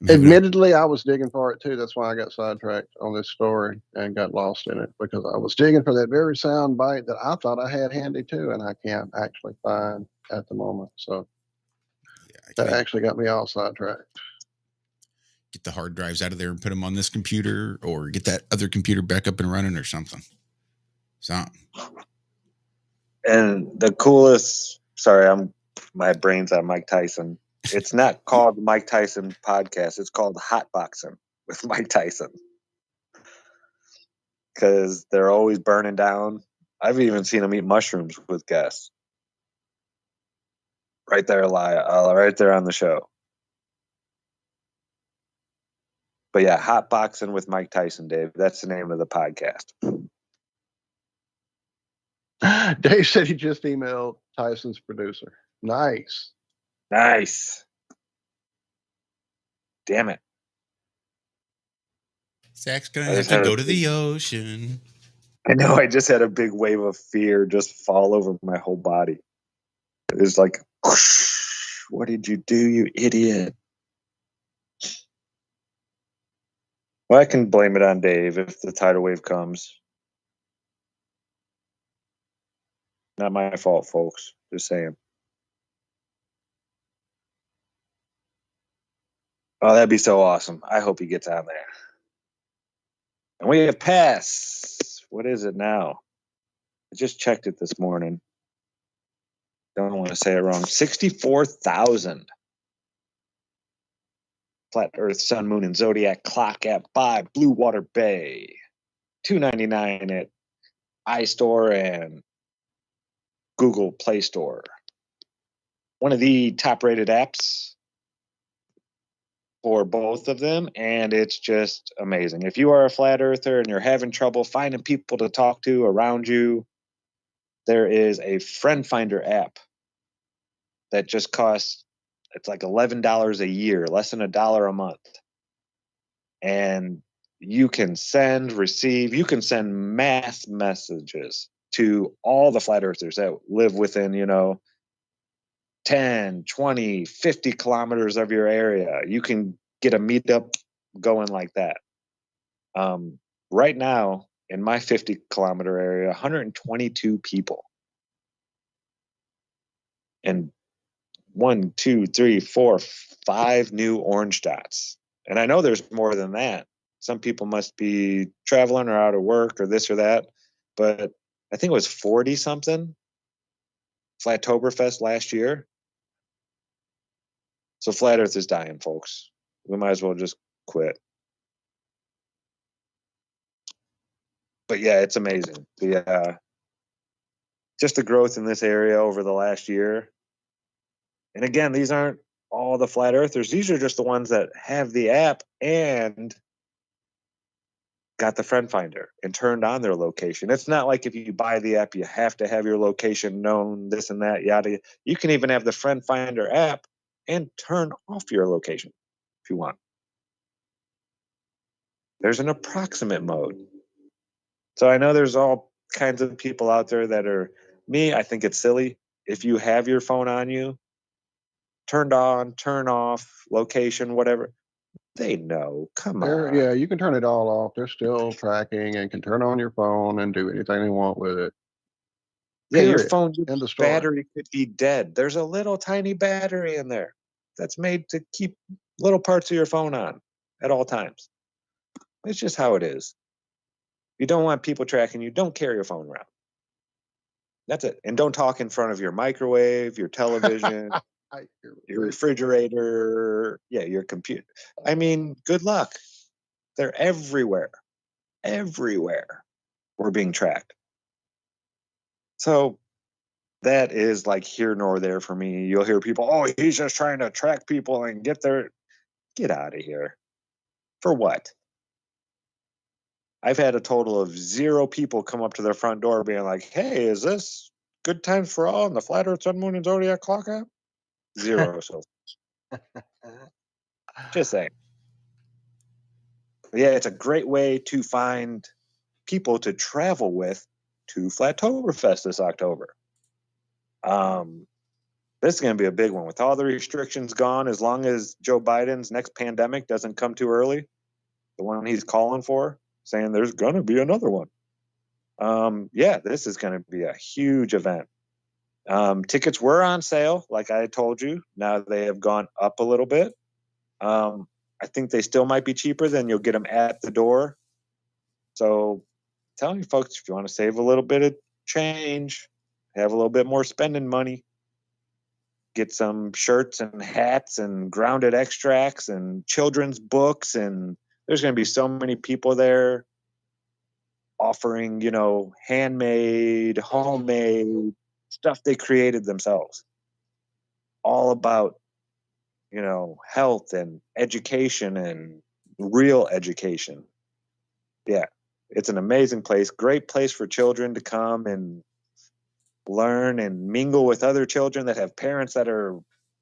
Admittedly, I was digging for it too. That's why I got sidetracked on this story and got lost in it, because I was digging for that very sound bite that I thought I had handy too, and I can't actually find at the moment. So that actually got me all sidetracked. Get the hard drives out of there and put them on this computer, or get that other computer back up and running or something. And the coolest, my brain's on Mike Tyson. It's not called the Mike Tyson podcast. It's called Hotboxing with Mike Tyson. Because they're always burning down. I've even seen him eat mushrooms with guests. Right there, right there on the show. But yeah, Hotboxing with Mike Tyson, Dave. That's the name of the podcast. Dave said he just emailed Tyson's producer. Nice. Damn it. Zach's going to have to go to the ocean. I know. I just had a big wave of fear just fall over my whole body. It was like, whoosh, what did you do, you idiot? Well, I can blame it on Dave if the tidal wave comes. Not my fault, folks. Just saying. Oh, that'd be so awesome. I hope he gets on there. And we have passed. What is it now? I just checked it this morning. Don't want to say it wrong. 64,000. Flat Earth, Sun, Moon, and Zodiac Clock app by Blue Water Bay. $2.99 at iStore and Google Play Store. One of the top-rated apps for both of them, and it's just amazing. If you are a flat earther and you're having trouble finding people to talk to around you, there is a Friend Finder app that just costs, it's like $11 a year, less than $1 a month. And you can send, receive, you can send mass messages to all the flat earthers that live within, 10, 20, 50 kilometers of your area. You can get a meetup going like that. Right now, in my 50-kilometer area, 122 people. And 1, 2, 3, 4, 5 new orange dots. And I know there's more than that. Some people must be traveling or out of work or this or that. But I think it was 40 something Flattoberfest last year. So Flat Earth is dying, folks. We might as well just quit. But yeah, it's amazing. Just the growth in this area over the last year. And again, these aren't all the flat earthers. These are just the ones that have the app and got the friend finder and turned on their location. It's not like if you buy the app, you have to have your location known, this and that, yada. You can even have the friend finder app and turn off your location if you want. There's an approximate mode. So I know there's all kinds of people out there that are me. I think it's silly. If you have your phone on you, turned on, turn off, location, whatever, they know. Come on. Yeah, you can turn it all off. They're still tracking and can turn on your phone and do anything they want with it. Yeah, your Period. phone's End of story. battery could be dead. There's a little tiny battery in there that's made to keep little parts of your phone on at all times. It's just how it is. You don't want people tracking you. Don't carry your phone around. That's it. And don't talk in front of your microwave, your television, your refrigerator, your computer. I mean, good luck. They're everywhere. Everywhere. We're being tracked. So that is like here nor there for me. You'll hear people, oh, he's just trying to track people and get out of here. For what? I've had a total of 0 people come up to their front door being like, hey, is this Good Times for All and the Flat Earth, Sun, Moon, and Zodiac Clock app? 0 so just saying. But yeah, it's a great way to find people to travel with to Flattoberfest this October. This is going to be a big one with all the restrictions gone. As long as Joe Biden's next pandemic doesn't come too early, the one he's calling for, saying there's going to be another one. This is going to be a huge event. Tickets were on sale, like I told you. Now they have gone up a little bit. I think they still might be cheaper than you'll get them at the door. So tell you folks, if you want to save a little bit of change, have a little bit more spending money, get some shirts and hats and grounded extracts and children's books. And there's going to be so many people there offering, handmade, homemade stuff they created themselves. All about, health and education and real education. Yeah, it's an amazing place. Great place for children to come and learn and mingle with other children that have parents that are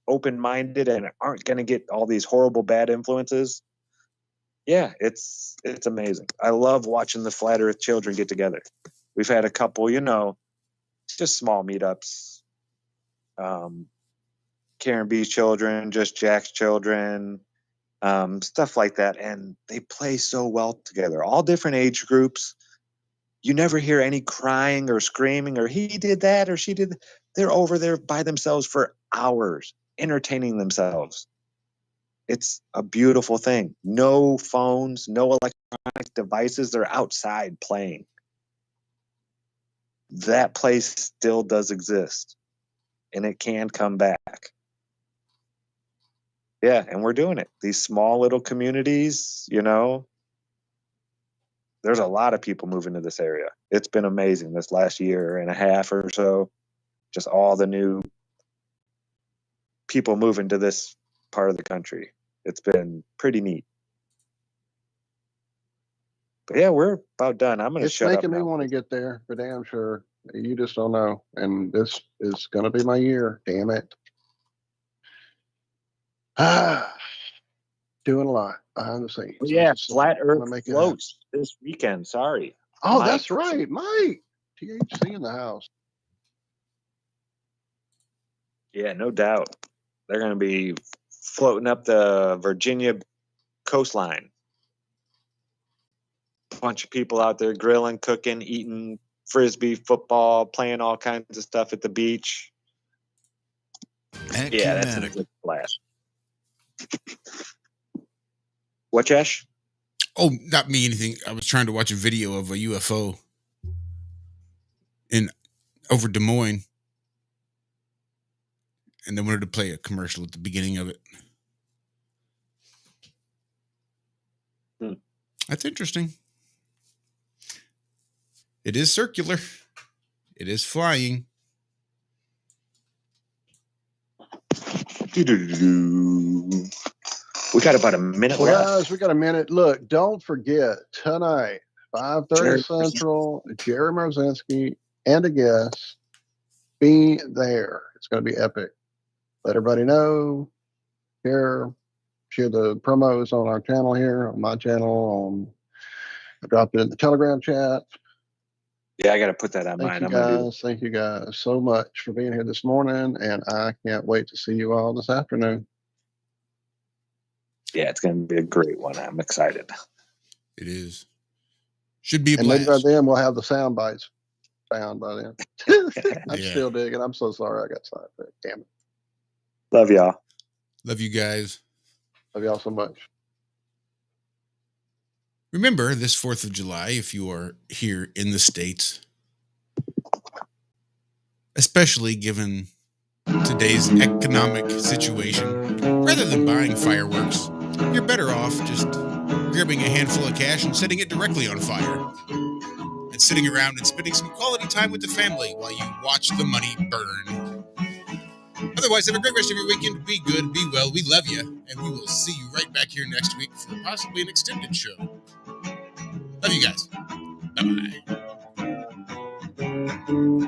open-minded and aren't going to get all these horrible bad influences. Yeah, it's amazing. I love watching the Flat Earth children get together. We've had a couple, just small meetups. Karen B's children, just Jack's children, stuff like that. And they play so well together. All different age groups. You never hear any crying or screaming or he did that or she did that. They're over there by themselves for hours, entertaining themselves. It's a beautiful thing. No phones, no electronic devices. They're outside playing. That place still does exist, and it can come back. Yeah, and we're doing it. These small little communities, there's a lot of people moving to this area. It's been amazing this last year and a half or so. Just all the new people moving to this part of the country. It's been pretty neat. But yeah, we're about done. I'm going to shut up now. It's making me want to get there for damn sure. You just don't know. And this is going to be my year. Damn it. Doing a lot behind the scenes. Yeah, Flat Earth floats this weekend. Sorry. Oh, that's right. Mike. THC in the house. Yeah, no doubt. They're going to be floating up the Virginia coastline. bunch of people out there grilling, cooking, eating frisbee, football, playing all kinds of stuff at the beach. Yeah, that's a good blast. What, Josh? Oh, not me anything. I was trying to watch a video of a UFO over Des Moines, and they wanted to play a commercial at the beginning of it. That's interesting. It is circular. It is flying. We got about a minute Well, left. guys, we got a minute. Look, don't forget, tonight, 5:30 Central, Jerry Marzinski and a guest. Be there. It's going to be epic. Let everybody know. Share the promos on our channel here, on my channel. I dropped it in the Telegram chat. Yeah, I got to put that on mine. Thank you guys so much for being here this morning, and I can't wait to see you all this afternoon. Yeah, it's going to be a great one. I'm excited. It is. Should be a blast. blast. Maybe by then we'll have the sound bites found by then. I'm still digging. I'm so sorry I got sidetracked. Damn it. Love y'all. Love you guys. Love y'all so much. Remember this 4th of July, if you are here in the States, especially given today's economic situation, rather than buying fireworks, you're better off just grabbing a handful of cash and setting it directly on fire. And sitting around and spending some quality time with the family while you watch the money burn. Otherwise, have a great rest of your weekend. Be good, be well. We love you, and we will see you right back here next week for possibly an extended show. Love you guys. Bye-bye.